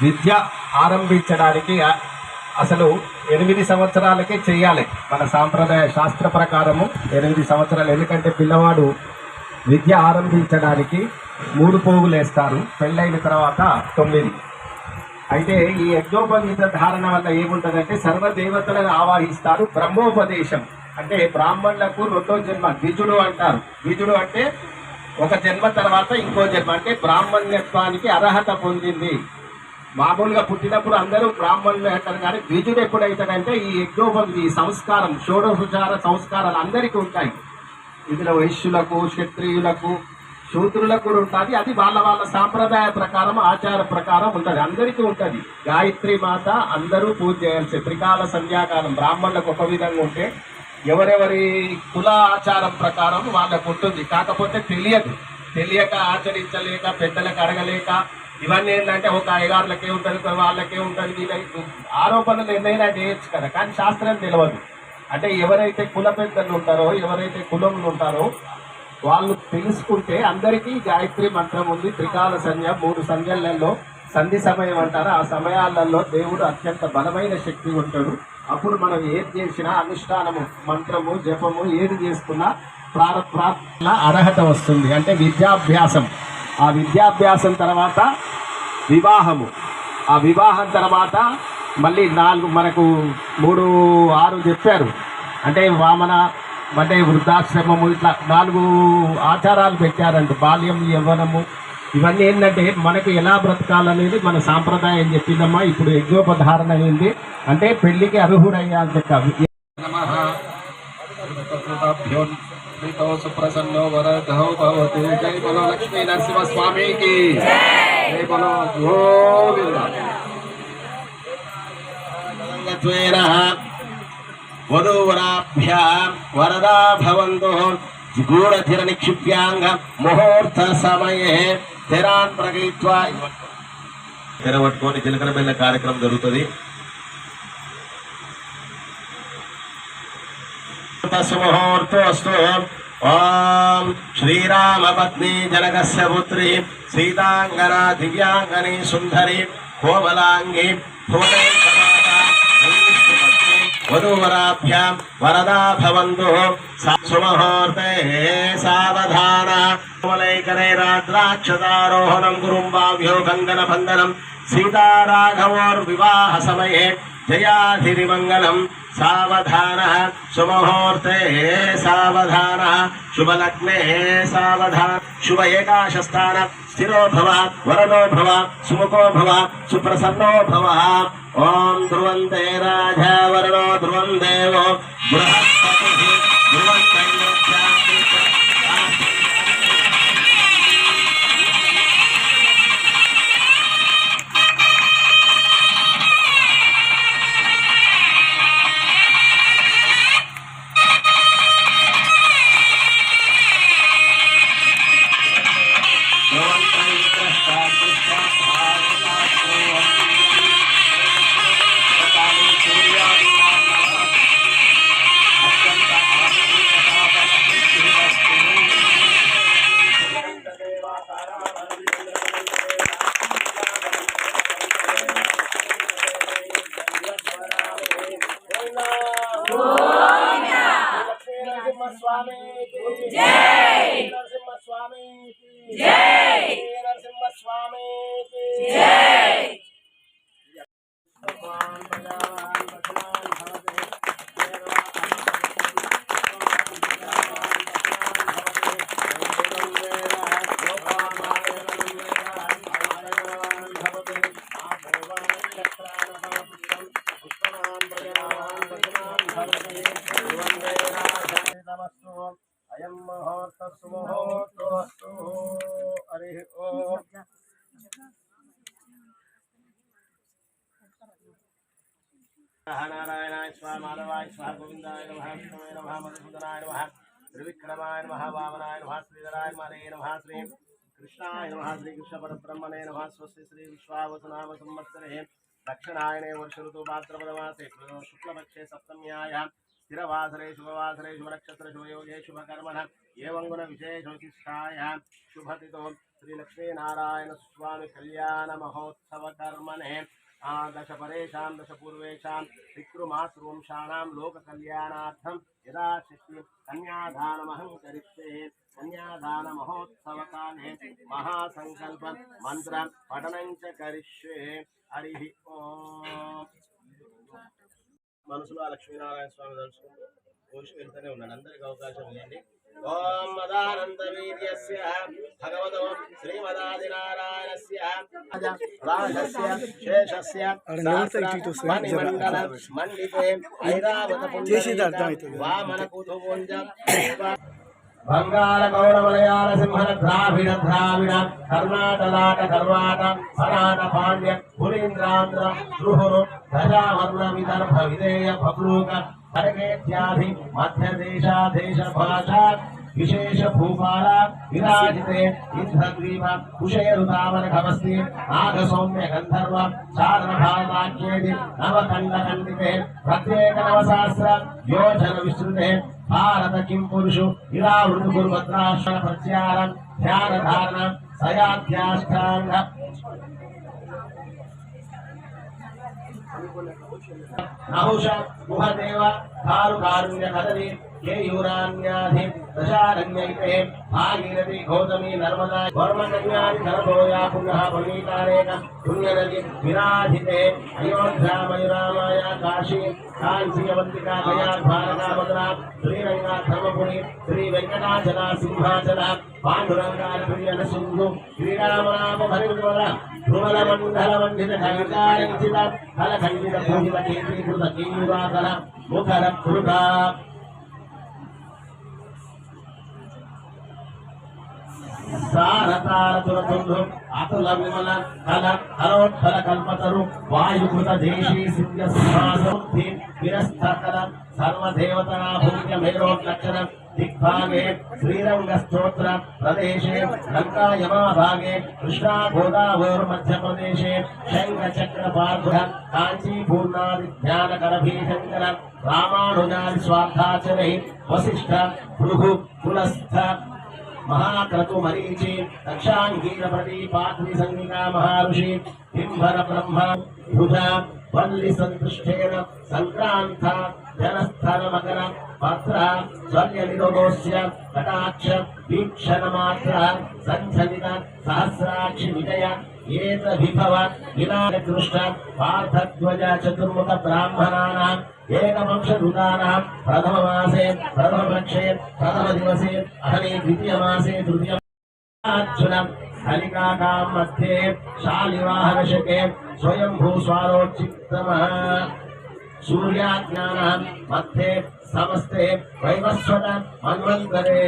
విద్య ఆరంభించడానికి అసలు 8 సంవత్సరాలకే చేయాలి. మన సాంప్రదాయ శాస్త్ర ప్రకారము 8 సంవత్సరాలు. ఎందుకంటే పిల్లవాడు విద్య ఆరంభించడానికి 3 పోగులు వేస్తారు, పెళ్ళైన తర్వాత 9. అయితే ఈ యజ్ఞోపవీత ధారణ వల్ల ఏముంటుందంటే సర్వదేవతలను ఆవాహిస్తారు. బ్రహ్మోపదేశం అంటే బ్రాహ్మణులకు 2వ జన్మ ద్విజుడు అంటారు. ద్విజుడు అంటే ఒక జన్మ తర్వాత ఇంకో జన్మ, అంటే బ్రాహ్మణ్యత్వానికి అర్హత పొందింది. మామూలుగా పుట్టినప్పుడు అందరూ బ్రాహ్మణులు అంటారు, కానీ ద్విజుడు ఎప్పుడైతాడంటే ఈ యజ్ఞోపవీత ఈ సంస్కారం షోడశోపచార సంస్కారాలు అందరికీ ఉంటాయి. ఇందులో వైశ్యులకు, క్షత్రియులకు, శూద్రులకు కూడా ఉంటుంది. అది వాళ్ళ వాళ్ళ సాంప్రదాయ ప్రకారం ఆచార ప్రకారం ఉంటుంది, అందరికీ ఉంటుంది. గాయత్రి మాత అందరూ పూజ చేయాల్సి. త్రికాల సంధ్యాకాలం బ్రాహ్మణులకు ఒక విధంగా ఉంటే ఎవరెవరి కుల ఆచారం ప్రకారం వాళ్ళకు ఉంటుంది. కాకపోతే తెలియక ఆచరించలేక పెద్దలకు అడగలేక ఇవన్నీ ఏంటంటే ఒక అయ్యగారులకే ఉంటుంది, వాళ్ళకే ఉంటుంది. వీళ్ళకి ఆరోపణలు ఎన్నైనా చేయొచ్చు కదా, కానీ శాస్త్రం తెలియదు. అంటే ఎవరైతే కుల పెద్దలు ఉంటారో, ఎవరైతే కులంలో ఉంటారో వాళ్ళు తెలుసుకుంటే అందరికీ గాయత్రి మంత్రం ఉంది. త్రికాల సంధ్య 3 సంధ్యలలో సంధి సమయం అంటారు. ఆ సమయాలలో దేవుడు అత్యంత బలమైన శక్తి ఉంటాడు. అప్పుడు మనం ఏది చేసినా అనుష్ఠానము, మంత్రము, జపము ఏది చేసుకున్నా ప్రార్థన అర్హత వస్తుంది. అంటే విద్యాభ్యాసం. ఆ విద్యాభ్యాసం తర్వాత వివాహము. ఆ వివాహం తర్వాత మళ్ళీ 4 మనకు 3, 6 చెప్పారు. అంటే వామన, అంటే వృద్ధాశ్రమము, ఇట్లా 4 ఆచారాలు పెట్టారంట. బాల్యం, యవ్వనము, ఇవన్నీ ఏంటంటే మనకు ఎలా బ్రతకాలనేది మన సాంప్రదాయం చెప్పిందమ్మా. ఇప్పుడు యజ్ఞోపధారణ అయింది అంటే పెళ్లికి అర్హుడయ్యాక సుప్రసన్నో వరదౌ భవతు. జై బలో లక్ష్మీ నరసింహ స్వామికి జై బలో గోవింద. వధూవరాభ్యాం వరదా భవంతు గూఢధిర నిక్షిప్యాంగ ముహూర్త సమయే తెరాన్ ప్రగీత్వా. తెరవట్టుకొని జీలకర్ర బెల్ల కార్యక్రమం జరుగుతుంది. ముహూర్తోస్తు. ఓం శ్రీరామ పత్ని జనకస్య పుత్రి సీతాంగనా దివ్యాంగని సుందరి కోమలాంగి వధూవరాభ్యాం వరదా భవంతు. సుముహూర్తే సావధాన. కోమలైకరైరాద్రాక్షతారోహణం గురుంబాభ్యో కంగన బంధనం. సీతారాఘవోర్వివాహ సమయే జయాధిరిమంగళం. సావధాన. సుముహూర్తే సావధాన. శుభలగ్నే సావధాన. శుభ ఏకాశస్థాన. స్థిరో భవ వరదో భవ సుముఖో భవ సుప్రసన్నో భవ. ఓం ధ్రువంతే రాజా వరుణో ధ్రువం దేవో బృహస్పతి అయం ముహూర్త సుముహూర్తోస్తు. హరి ఓం. నారాయణాయ స్వాహ, మాధవాయ స్వాహ, గోవిందాయ నమః, విష్ణువే నమః, మధుసూదనాయ నమః, త్రివిక్రమాయ నమః, వామనాయ నమః, శ్రీధరాయ నమః, శ్రీ కృష్ణాయ నమః, శ్రీ కృష్ణ పరబ్రహ్మణే నమః. స్వస్తి శ్రీ విశ్వావసునామ సంవత్సరే దక్షిణాయనే వర్ష ఋతు భాద్రపద మాసే శుక్లపక్షే సప్తమ్యాయాం స్థిరవాసరే శుభవాసరే శుభనక్షత్ర శుభయోగే శుభకర్మణ ఏవం గుణ విశేష విశిష్టాయాం శుభతితో శ్రీ లక్ష్మీనారాయణ స్వామి కళ్యాణ మహోత్సవ కర్మణే దశ పరేషాం దశ పూర్వేషాం పితృమాతృవంశానాం లోక కళ్యాణార్థం యదా శక్తి కన్యాదానమహం కరిష్యే కన్యాదాన మహోత్సవ కాలే మహాసంకల్ప మంత్ర పఠనం చ కరిష్యే. హరి ఓం. మనసులో లక్ష్మీనారాయణ స్వామి తలుచుకుంటూ కోసి వెళ్తూనే ఉన్నాడు. అందరికి అవకాశం ఇవ్వండి. ఓం మదానంద వీర్యస్య భగవతో శ్రీమదాదినారాయణస్య రాజస్య శేషస్య మణిమండల మండితే ఐరావత పుండరీక వామన కుతుభుజ బంగాళ గౌడ మలయాళ సింహల ద్రావిడ ద్రావిడ కర్ణాటలాట కర్వాట పరాట పాండ్య పురీంద్రాంధ్ర గృహురు దశావర్ణ విదర్భ విధేయ బబ్లూక కడకేత్యాధి మధ్యదేశాదేశ భాషా విశేష భూపాల విరాజితే ఇంద్రద్వీప కుశేరుతావన ఖమస్తి నాగసౌమ్య గంధర్వ సాధన భారతాఖ్యేది నవఖండ ఖండితే ప్రత్యేక నవసహస్ర యోజన విస్తృతే భారత కిం పురుషు ఇలా వృతుర్భద్రాశ్ర ప్రత్యారం ధ్యాన ధారణ సయాధ్యాష్టాంగ నహుష గుహదేవ కారు కారుణ్య కదలి కేయూరాన్యాధి దశారణ్యైతే భాగీరథి గౌతమి నర్మదా వర్మకన్యాది ధనభోయా పునః పునీతానేక పుణ్యనది విరాజితే అయోధ్యా మయూరామాయ కాశీ కాంచీయవంతికా గయా ద్వారకా మధురా శ్రీరంగా ధర్మపురి శ్రీ వెంకటాచల సింహాచల పాండురంగాల ప్రియన సింధు శ్రీరామనామ భరివర ధ్రువల మండల మండిత కవితారంచిత కలఖండిత పూజిత కేంద్రీకృత కేయూరాకర ముఖర కృత సారతారతురతుండు అతుల విమల కల హరోత్ఫల కల్పతరు వాయుకృత దేశీ సిద్ధ్య సింహాసముద్ధి విరస్థకల సర్వదేవతనా భూమ్య మేరోల్లక్షణ దిగ్భాగే శ్రీరంగ స్తోత్ర ప్రదేశే లంకాయమాభాగే కృష్ణా గోదావోర్మధ్యప్రదేశే శంఖ చక్ర పార్ధ కాంచీ పూర్ణాది జ్ఞానకర భీషంకర రామానుజాది స్వార్థాచరై వశిష్ఠ భృగు కులస్థ महाक्रतु मरीचि दक्षांगीर प्रदीपाग्नि संज्ञा महाऋषि बिंबर ब्रह्म भुजा वल्ली संतुष्टेन संक्रांत जनस्थल मकर पत्र स्वल्य निरोगोस्य कटाक्ष वीक्षण मात्र संचलित सहस्राक्षि विजय एत विभव विनायक दृष्ट पार्थध्वज चतुर्मुख ब्राह्मणानां एकवंशदूतानां प्रथम मासे प्रथम पक्षे प्रथम दिवसे अहने द्वितीय मासे तृतीय अर्जुन हलिकाकां मध्ये शालिवाहनशके स्वयंभू स्वारोचित्तमः सूर्याज्ञानां मध्ये समस्ते वैवस्वत मन्वन्तरे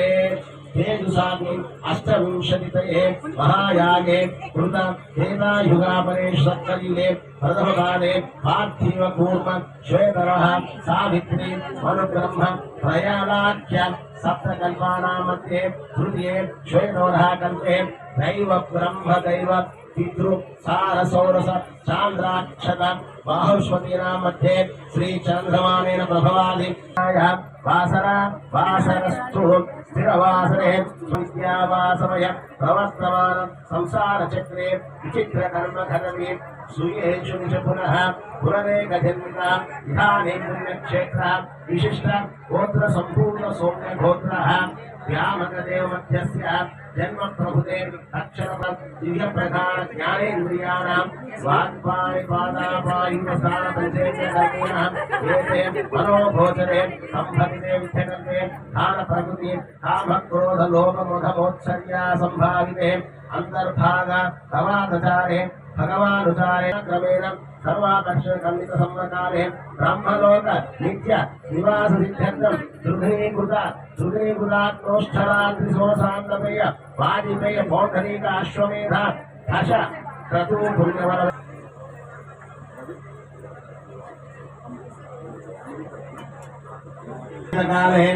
तेजुसाग्नि अष्टविंशतितये महायागे कृत हेतायुगापरे सत्कलिले प्रथमकाले पार्थिव कूर्म श्वेतरः सावित्री मनुब्रह्म प्रयालाख्य सप्तकल्पानां मध्ये तृतीये श्वेतोरः कल्पे दैव ब्रह्म दैव पितृ सारसौरस चांद्राक्षत बाहुष्वतीनां मध्ये श्री चंद्रमानेन प्रभवादि वासरा वासरस्तु स्थिरवासरे विद्यावासमय प्रवर्तमान संसार चक्रे विचित्र कर्म घटने सूयेषु निज पुनः पुनरेक जन्मिता विधाने पुण्यक्षेत्र विशिष्ट गोत्र संपूर्ण सौम्य गोत्रः व्यामकदेव मध्यस्य जन्म प्रभुते अक्षर दिव्य प्रधान ज्ञानेन्द्रियाणां वाक्पाणिपादापायुस्थान पंचेन्द्रियाणां एते मनोगोचरे संभविते विचरन्ते स्थान प्रकृति काम क्रोध लोभ मोह मोत्सर्या संभाविते अंतर्भाग भवादचारे भगवानुचारे क्रमेण सर्वाकर्षण खंडित सम्मकाले ब्रह्मलोक नित्य निवास सिद्ध्यर्थं दुर्गीकृतात्मोष्ठरात्रि सोमसान्तपेय वाजिपेय पौण्डरीक अश्वमेध दश क्रतु पुण्यवल काले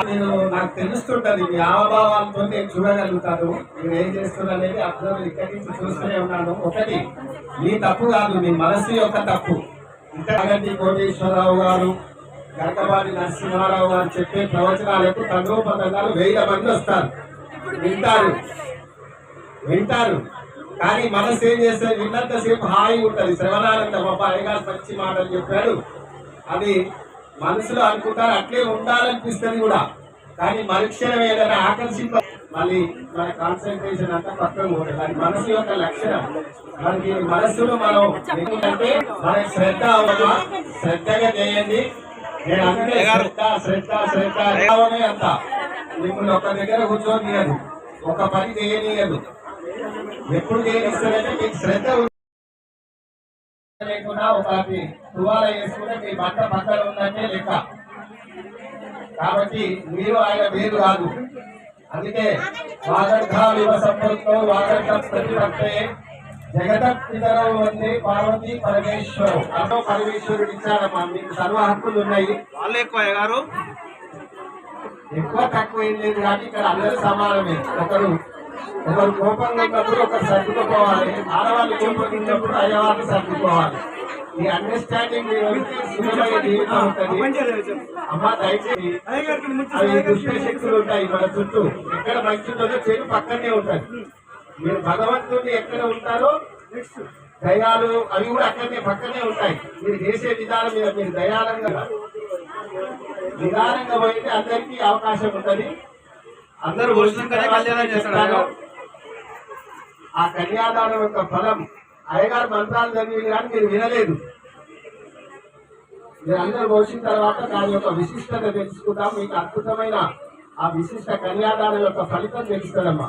నేను నాకు తెలుస్తుంటది మీ హావభావాలతో నేను చూడగలుగుతాను మీరు ఏం చేస్తున్నారు అనేది అబ్జర్వ్ ఇక్కడి నుంచి చూస్తూనే ఉన్నాను. ఒకటి మీ తప్పు కాదు, మీ మనసు యొక్క తప్పు. ఇంతకంటి కోటేశ్వరరావు గారు, గరకపాటి నరసింహారావు గారు చెప్పే ప్రవచనాలకు తండోపతంగాలు 1000 మంది వస్తారు, వింటారు. కానీ మనసు ఏం చేస్తారు, విన్నంతసేపు హాయిగా ఉంటుంది. శ్రవణానందం అబ్బాయి గారు మంచి మాటలు చెప్పాడు అది మనసులో అనుకుంటారు, అట్లే ఉండాలనిపిస్తుంది కూడా. కానీ మరుక్షణం ఏదైనా ఆకర్షింప మళ్ళీ మన కాన్సన్ట్రేషన్ అంతా పక్కన పోతుంది. అది మనసు యొక్క లక్షణం. మనకి మనస్సులో మనం ఎందుకంటే మనకి శ్రద్ధగా చేయండి. నేను అందుకే శ్రద్ధ అంత మిమ్మల్ని ఒక దగ్గర కూర్చోనియదు, ఒక పని చేయనీయదు. ఎప్పుడు చేయనిస్తారంటే మీకు శ్రద్ధ లేకుండా ఒకటి తువాల వేసుకుంటే మీ బట్ట పక్కన ఉందంటే లెక్క. కాబట్టి మీరు ఆయన వేరు కాదు. అందుకే వాగర్ధావివ సంపృక్తో వాగర్ధ ప్రతిపత్తే జగత పితరవు వందే పార్వతీ పరమేశ్వరు. అన్నో పరమేశ్వరుడు ఇచ్చాడమ్మా, మీకు సర్వ హక్కులు ఉన్నాయి. వాళ్ళు ఎక్కువ గారు ఎక్కువ తక్కువ ఏం లేదు కానీ ఇక్కడ అందరూ సమానమే. ఒకరు కోపంగా ఉన్నప్పుడు ఒకరు సర్దుకుపోవాలి, ఆడవాళ్ళు కోపంగా ఉన్నప్పుడు అయ్యవాళ్ళు సర్దుకోవాలి. ఈ అండర్స్టాండింగ్ సులభమైన జీవితం ఉంటుంది. అమ్మ దయచేసి అవి దుష్ట శక్తులు ఉంటాయి మన చుట్టూ. ఎక్కడ మంచి ఉంటుందో చెడు పక్కనే ఉంటుంది. మీరు భగవంతుడిని ఎక్కడ ఉంటారో దయాలు అవి కూడా అక్కడనే పక్కనే ఉంటాయి. మీరు చేసే విధానం మీద మీరు నిదానంగా పోయితే అందరికీ అవకాశం ఉంటుంది. అందరూ కళ్యాణం చేస్తారు. ఆ కన్యాదానం యొక్క ఫలం అయ్యగారు మంత్రాలు చదివి కానీ మీరు వినలేదు. మీరు అందరూ పోసిన తర్వాత దాని యొక్క విశిష్టత తెలుసుకుంటాం. మీకు అద్భుతమైన ఆ విశిష్ట కన్యాదానం యొక్క ఫలితం తెలుస్తుందమ్మా.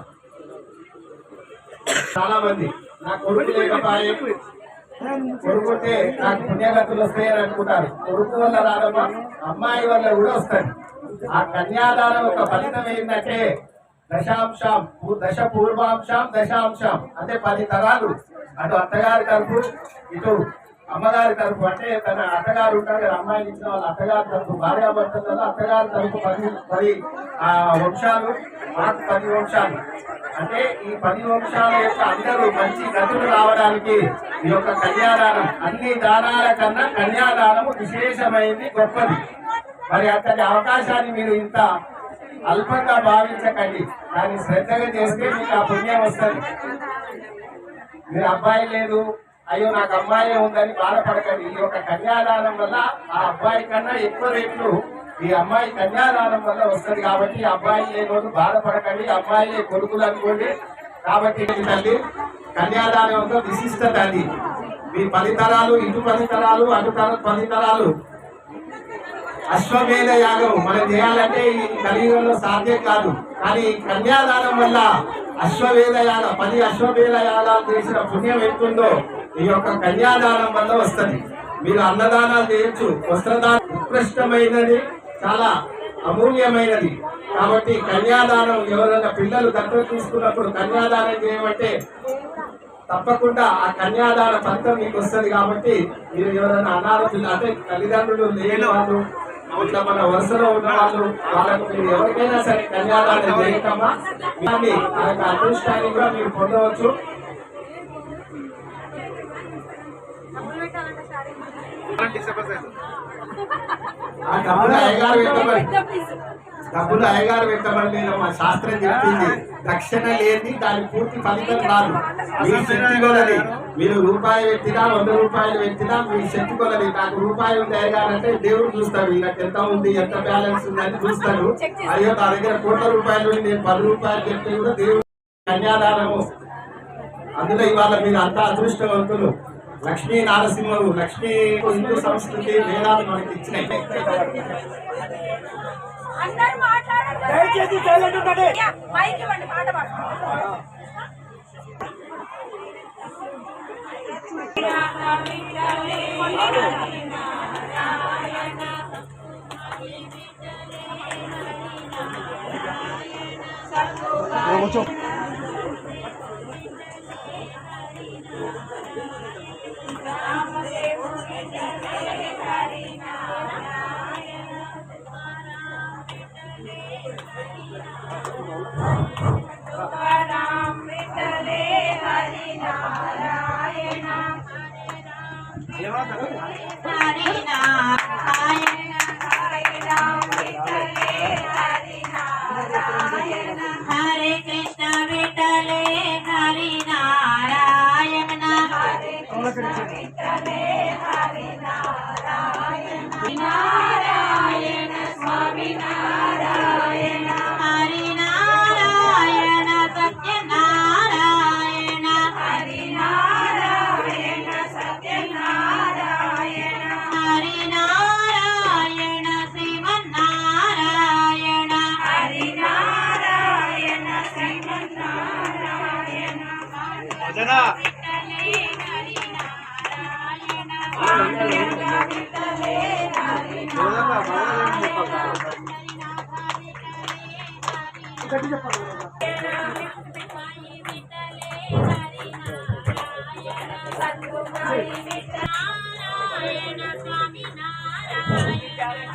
చాలా మంది నా కొడుకు లేకపోయే, కొడుకుంటే నాకు పుణ్యగతులు వస్తాయని అనుకుంటారు. కొడుకు వల్ల రాదమ్మా, అమ్మాయి వల్ల కూడా వస్తాయి. ఆ కన్యాదానం యొక్క ఫలితం ఏంటంటే దశ పూర్వాంశం దశాంశం అంటే 10 తరాలు. అటు అత్తగారి తరపు ఇటు అమ్మగారి తరపు, అంటే తన అత్తగారు ఉంటారు కదా, అమ్మాయిని ఇచ్చిన వాళ్ళ అత్తగారి తరపు భార్యాభర్తలు, అత్తగారి తరపు 10 వంశాలు, మాకు 10 వంశాలు. అంటే ఈ 10 వంశాల యొక్క అందరూ మంచి గతులు రావడానికి ఈ యొక్క కన్యాదానం అన్ని దానాల కన్నా కన్యాదానము విశేషమైంది, గొప్పది. మరి అతని అవకాశాన్ని మీరు ఇంత అల్పంగా భావించకండి. దాన్ని శ్రద్ధగా చేస్తే మీకు ఆ పుణ్యం వస్తుంది. మీరు అబ్బాయి లేదు, అయ్యో నాకు అమ్మాయి ఉందని బాధపడకండి. ఈ యొక్క కన్యాదానం వల్ల ఆ అబ్బాయి కన్నా ఎక్కువ రేట్లు ఈ అమ్మాయి కన్యాదానం వల్ల వస్తుంది. కాబట్టి అబ్బాయి లేని బాధపడకండి, అమ్మాయి కొడుకులు అనుకోండి. కాబట్టి తల్లి కన్యాదానం యొక్క విశిష్టత అది. మీ 10 తరాలు, ఇటు 10 తరాలు, అటు 10 తరాలు అశ్వమేధ యాగం మనం చేయాలంటే ఈ కలియుగంలో సాధ్యం కాదు. కానీ కన్యాదానం వల్ల అశ్వమేధ యాగం 10 అశ్వమేధ యాగాలు చేసిన పుణ్యం ఎంతుందో ఈ యొక్క కన్యాదానం వల్ల వస్తుంది. మీరు అన్నదానాలు చేయొచ్చు, వస్త్రదానం ఉత్కృష్టమైనది, చాలా అమూల్యమైనది. కాబట్టి కన్యాదానం ఎవరైనా పిల్లలు దత్తత తీసుకున్నప్పుడు కన్యాదానం చేయమంటే తప్పకుండా ఆ కన్యాదాన ఫలితం మీకు వస్తుంది. కాబట్టి మీరు ఎవరైనా అనారోగ్యం అంటే తల్లిదండ్రులు లేని వాళ్ళు, ఇట్లా మన వరుసలో ఉన్న వాళ్ళు, వాళ్ళకు మీరు ఎవరికైనా సరే కన్యాదానం చేయటమ్మా, ఆ యొక్క అదృష్టాన్ని కూడా మీరు పొందవచ్చు. ఆ డబ్బులు అయ్యగారు పెట్టమని మా శాస్త్రం చెప్పింది. దక్షిణ లేని దాని పూర్తి ఫలితం రాదు. మీ శక్తి కొలది, మీరు రూపాయి పెట్టినా 100 రూపాయలు పెట్టినా మీ శక్తి కొలది. నాకు రూపాయి ఉంది అయ్యగారు అంటే దేవుడు చూస్తాడు, ఈయనకు ఎంత ఉంది, ఎంత బ్యాలెన్స్ ఉందని చూస్తాడు. అయ్యో నా దగ్గర కోట్ల రూపాయలు నేను 10 రూపాయలు చెప్తే కూడా దేవుడు కన్యాదానము. అందులో ఇవాళ మీరు అంతా అదృష్టవంతులు. లక్ష్మీ నారసింహుడు, లక్ష్మీ హిందూ సంస్కృతి వేదాలు మనకి ఇచ్చినాయి. हरे कृष्ण विठले हरि नारायण हरे कृष्ण विठले हरि नारायण नारायण स्वामी नारायण हरि नारायण सत्य नारायण हरि नारायण सत्य नारायण हरि नारायण श्रीमन्नारायण हरि नारायण श्रीमन्नारायण భజన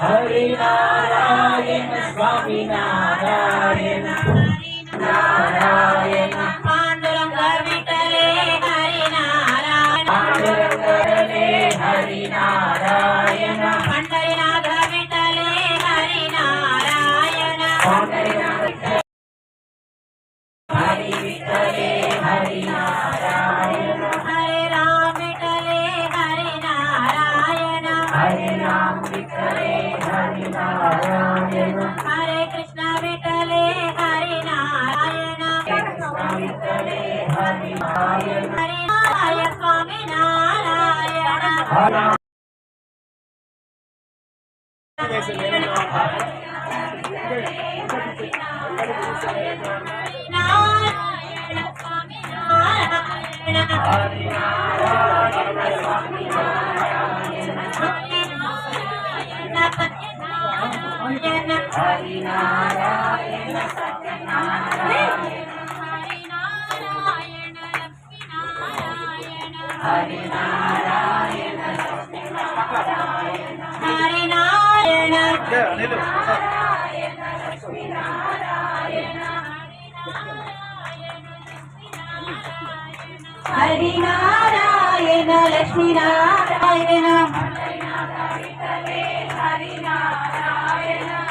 హరి నారాయణ స్వామి నారాయణ నారాయణ పాండురంగ విఠలే హరి నారాయణ హరి నారాయణ పండరినాథ విఠలే హరి నారాయణ హరి విఠలే హరి నారాయణ హరే రామ విఠలే హరి నారాయణ హరి రామ విఠలే హరి నారాయణ హరే కృష్ణ విఠలే హరి నారాయణ విఠలే హరి నారాయణ హరి నారాయణ స్వామి నారాయణ నారాయణ స్వామి నారాయణ హరి నారాయణ స్వామి హరి నారాయణ హరి నారాయణ హరి నారాయణ లక్ష్మీ నారాయణ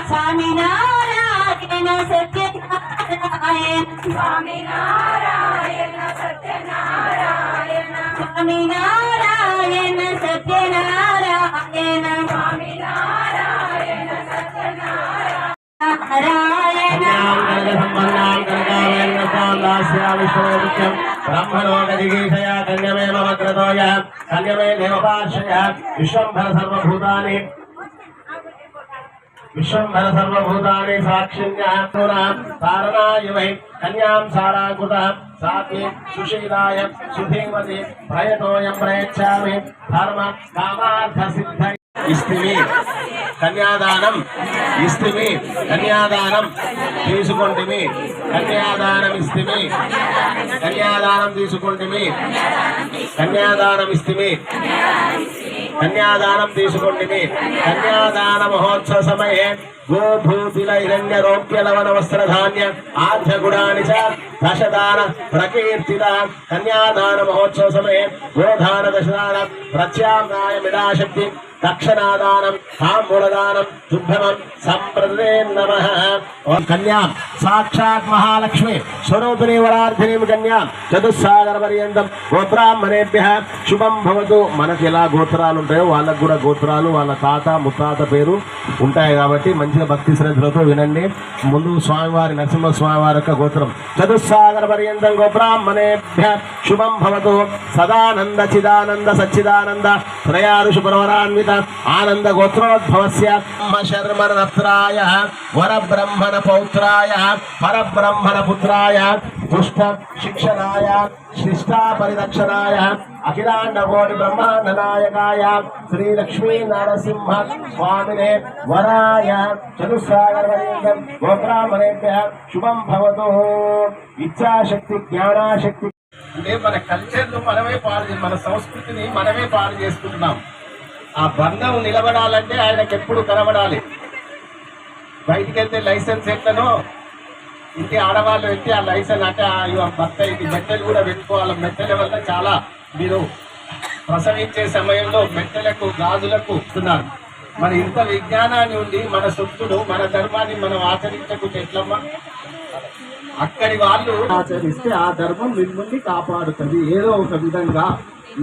స్వామి నారాయణ సత్యనారాయణ స్వామి నారాయణ సత్యనారాయణ స్వామి నారాయణ సత్యనారాయణ స్వామి నారాయణ సత్యనారాయణ బ్రహ్మణోగదిగీషయా కన్యమే మమగ్రతోయ కన్యమే దేవపార్షయ విశ్వంభర సర్వభూతాని విశ్వంభర సర్వభూతాని సాక్షిణ్యాం తారణాయ వై కన్యాం సారాకృత సాత్వి సుశీలాయ సుధీమతి ప్రయతోయం ప్రయచ్చామి ధర్మ కామార్థ సిద్ధ ఇస్తిమి కన్యాదానం ఇస్తిమి కన్యాదానం తీసుకొంటిమి కన్యాదానం ఇస్తిమి కన్యాదానం తీసుకొంటిమి కన్యాదానం ఇస్తిమి కన్యాదానం తీసుకొంటిమి కన్యాదాన మహోత్సవ సమయే గోభూతిలైరణ్య రౌప్య లవణ వస్త్రధాన్య ఆర్ధగుణాని చ దశదాన ప్రకీర్తిత కన్యాదాన మహోత్సవ సమయే గోధాన దశదాన ప్రత్యామ్నాయ మిడాశక్తి దక్షిణాదానం తాంబూలదానం శుభ్రమం సంప్రదే నమః. ఓం కన్యా సాక్షాత్ మహాలక్ష్మి స్వరూపిణి వరార్థిని కన్యా చతుస్సాగర పర్యంతం గోత్రాహ్మణేభ్య శుభం భవతు. మనకి ఎలా గోత్రాలు ఉంటాయో వాళ్ళకు కూడా గోత్రాలు వాళ్ళ తాత ముత్తాత పేరు ఉంటాయి కాబట్టి మంచిగా భక్తి శ్రద్ధలతో వినండి. ముందు స్వామివారి నరసింహ స్వామివారి యొక్క గోత్రం చతుస్సాగర పర్యంతం గోబ్రాహ్మణేభ్య శుభం భవతు. సదానంద చిదానంద సచ్చిదానంద త్రయారుషు పురవరాన్విత ఆనంద గోత్రోద్భవస్య శర్మరత్రాయ వరబ్రహ్మణ పౌత్రాయ పరబ్రహ్మణ పుత్రాయ పుష్ట శిక్షణాయ శిష్టా పరిరక్షణాయ అఖిలాండకోటి బ్రహ్మాండ నాయకాయ శ్రీ లక్ష్మీ నరసింహ స్వామినే వరాయ చతుస్సాగర గోబ్రాహ్మణేభ్య శుభం భవతు. ఇచ్ఛాశక్తి జ్ఞానాశక్తి అంటే మన కల్చర్ను మనమే మన సంస్కృతిని మనమే పాడు చేసుకుంటున్నాం. ఆ బంధం నిలబడాలంటే ఆయనకి ఎప్పుడు కనబడాలి. బయటికి వెళ్తే లైసెన్స్ ఎట్లనో ఇంటి ఆడవాళ్ళు ఎత్తి ఆ లైసెన్స్ అంటే భర్త ఇది మెట్టెలు కూడా పెట్టుకోవాలి. మెట్టెల వల్ల చాలా మీరు ప్రసవించే సమయంలో మెట్టలకు గాజులకు ఇస్తున్నారు. మరి ఇంత విజ్ఞానాన్ని ఉండి మన సొత్తుడు మన ధర్మాన్ని మనం ఆచరించకుంటే ఎట్లమ్మా? అక్కడి వాళ్ళు ఆచరిస్తే ఆ ధర్మం మిమ్మల్ని కాపాడుతుంది. ఏదో ఒక విధంగా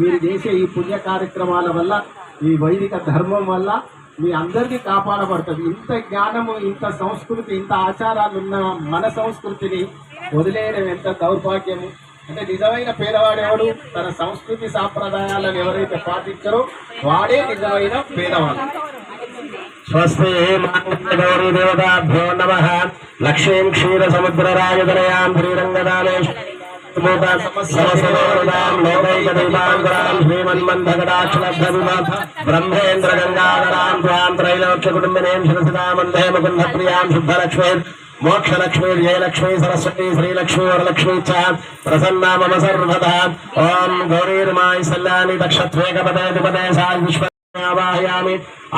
మీరు చేసే ఈ పుణ్య కార్యక్రమాల వల్ల, ఈ వైదిక ధర్మం వల్ల మీ అందరికీ కాపాడబడుతుంది. ఇంత జ్ఞానము, ఇంత సంస్కృతి, ఇంత ఆచారాలు ఉన్న మన సంస్కృతిని వదిలేయడం ఎంత దౌర్భాగ్యము. అంటే నిజమైన పేదవాడు ఎవడు? తన సంస్కృతి సాంప్రదాయాలను ఎవరైతే పాటించారో వాడే నిజమైన పేదవాడు. స్వస్తి గౌరీ దేవతాభ్యో నమః. లక్ష్మీం క్షీర సముద్ర రాజదనయాం శ్రీరంగదానేశ బ్రహ్మేంద్ర గంగాధరాం త్వాం త్రైలోక్య కుటుంబినీం శిరసిదామందే ముకుంద ప్రియాం శుద్ధలక్ష్మీ మోక్షలక్ష్మీ జయలక్ష్మీ సరస్వతి శ్రీలక్ష్మీ వరలక్ష్మీ చ ప్రసన్నా మమ సర్వదా. ఓం గౌరీర్మాయ సల్యాని దక్షత్వేకపదే దుపదే సాయ ఆవాహయామి.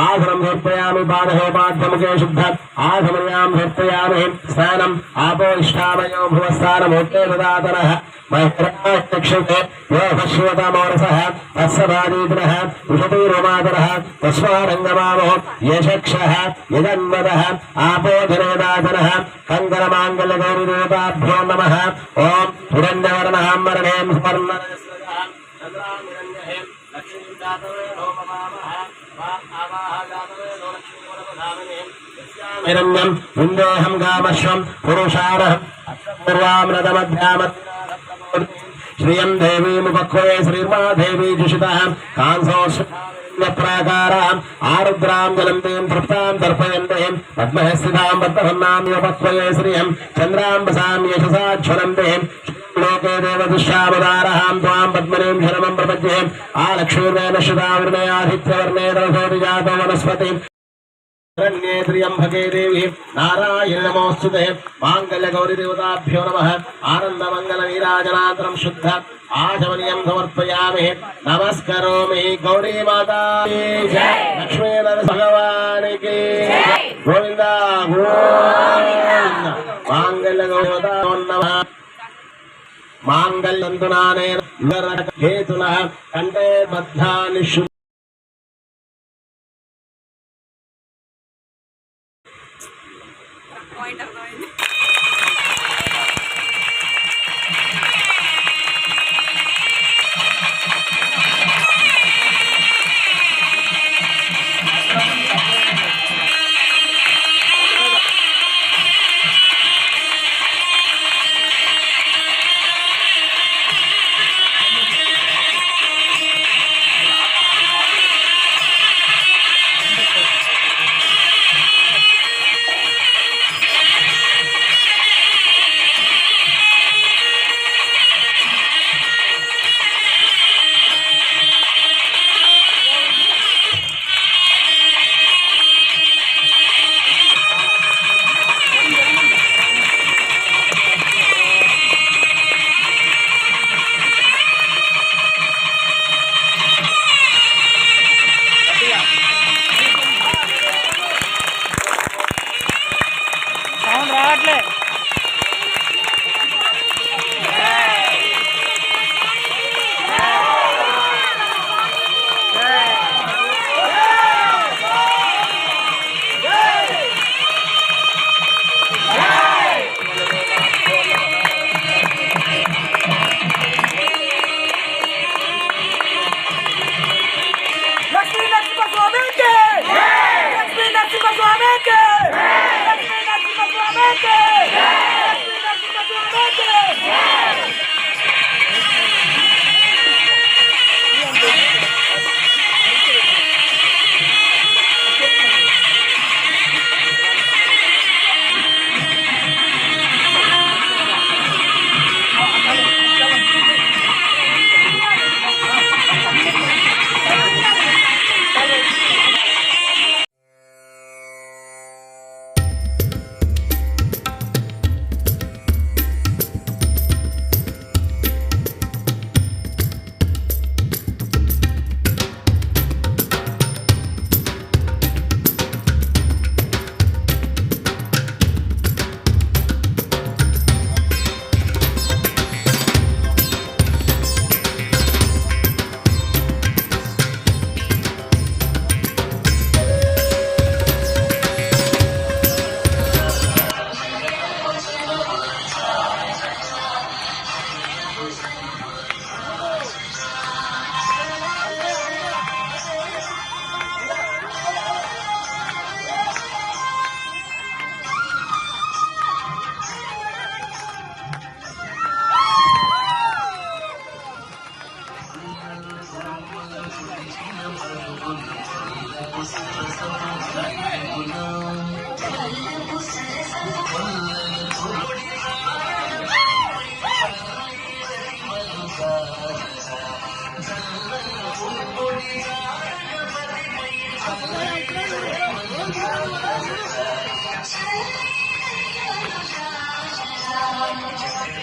ఆధరం సమర్పయామి. పాదహోపాద్యముఖే శుద్ధ ఆధమర్యాం సమర్పయామి. స్నానం ఆపో ఇష్టామయో భువస్థానమూర్తే దదాతనః మహ్యక్షతే యో పశ్యతమోరసః తస్సభాదీతనః ఉషతీరుమాతరః తస్వారంగమామో యశక్షః యజన్మదః ఆపో జనేదాతనః కంకరమాంగళ్య గౌరీదేవతాభ్యో నమః. ఓం పురంజవర్ణాం మరణేం స్వర్ణరజస్రజః చంద్రాం నిరంజహేం లక్ష్మీం జాతవేదో మమామః హిరణ్యం ఇందేహం గామశ్వం పురుషారహం పూర్వామృతమధ్యామ శ్రియం దేవీముపక్వే శ్రీర్మాదేవీ జుషితః కాంసోష్ప్రాకారాం ఆరుద్రాం జలంతీం తృప్తాం తర్పయంతేం పద్మహస్థితాం పద్మహన్నామ్యుపక్వే శ్రియం చంద్రాంబసాం యశసాజ్వలంతేం లోకే దేవదుష్యావదారహాం త్వాం పద్మనీం శరణం ప్రపద్యే. ఆ లక్ష్మీర్వేణ శుధావృణయాధిత్యవర్ణే దశోరి జాతో వనస్పతి త్ర్యంబకే దేవి నారాయణ నమోస్తుతే. మాంగళ్య గౌరీ దేవతాభ్యో నమః. ఆనందమంగళ నీరాజనాంతరం శుద్ధ ఆచమనీయం సమర్పయామి. నమస్కరోమి. గౌరీ మాతా లక్ష్మీ భగవానికి గోవింద గోవింద. మాంగళ్య గౌరీ దేవతాభ్యో నమః. మాంగళ్యంతునానే హేతునః కంఠే బద్ధాని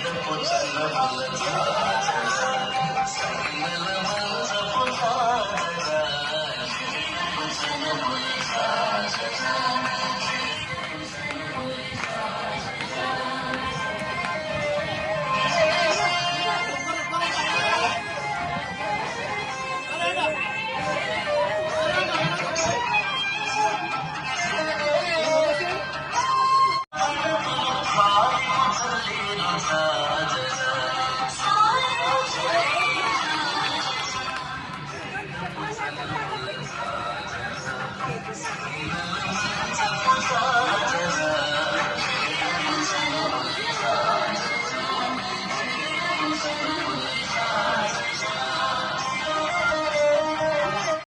చల్లమల్లచ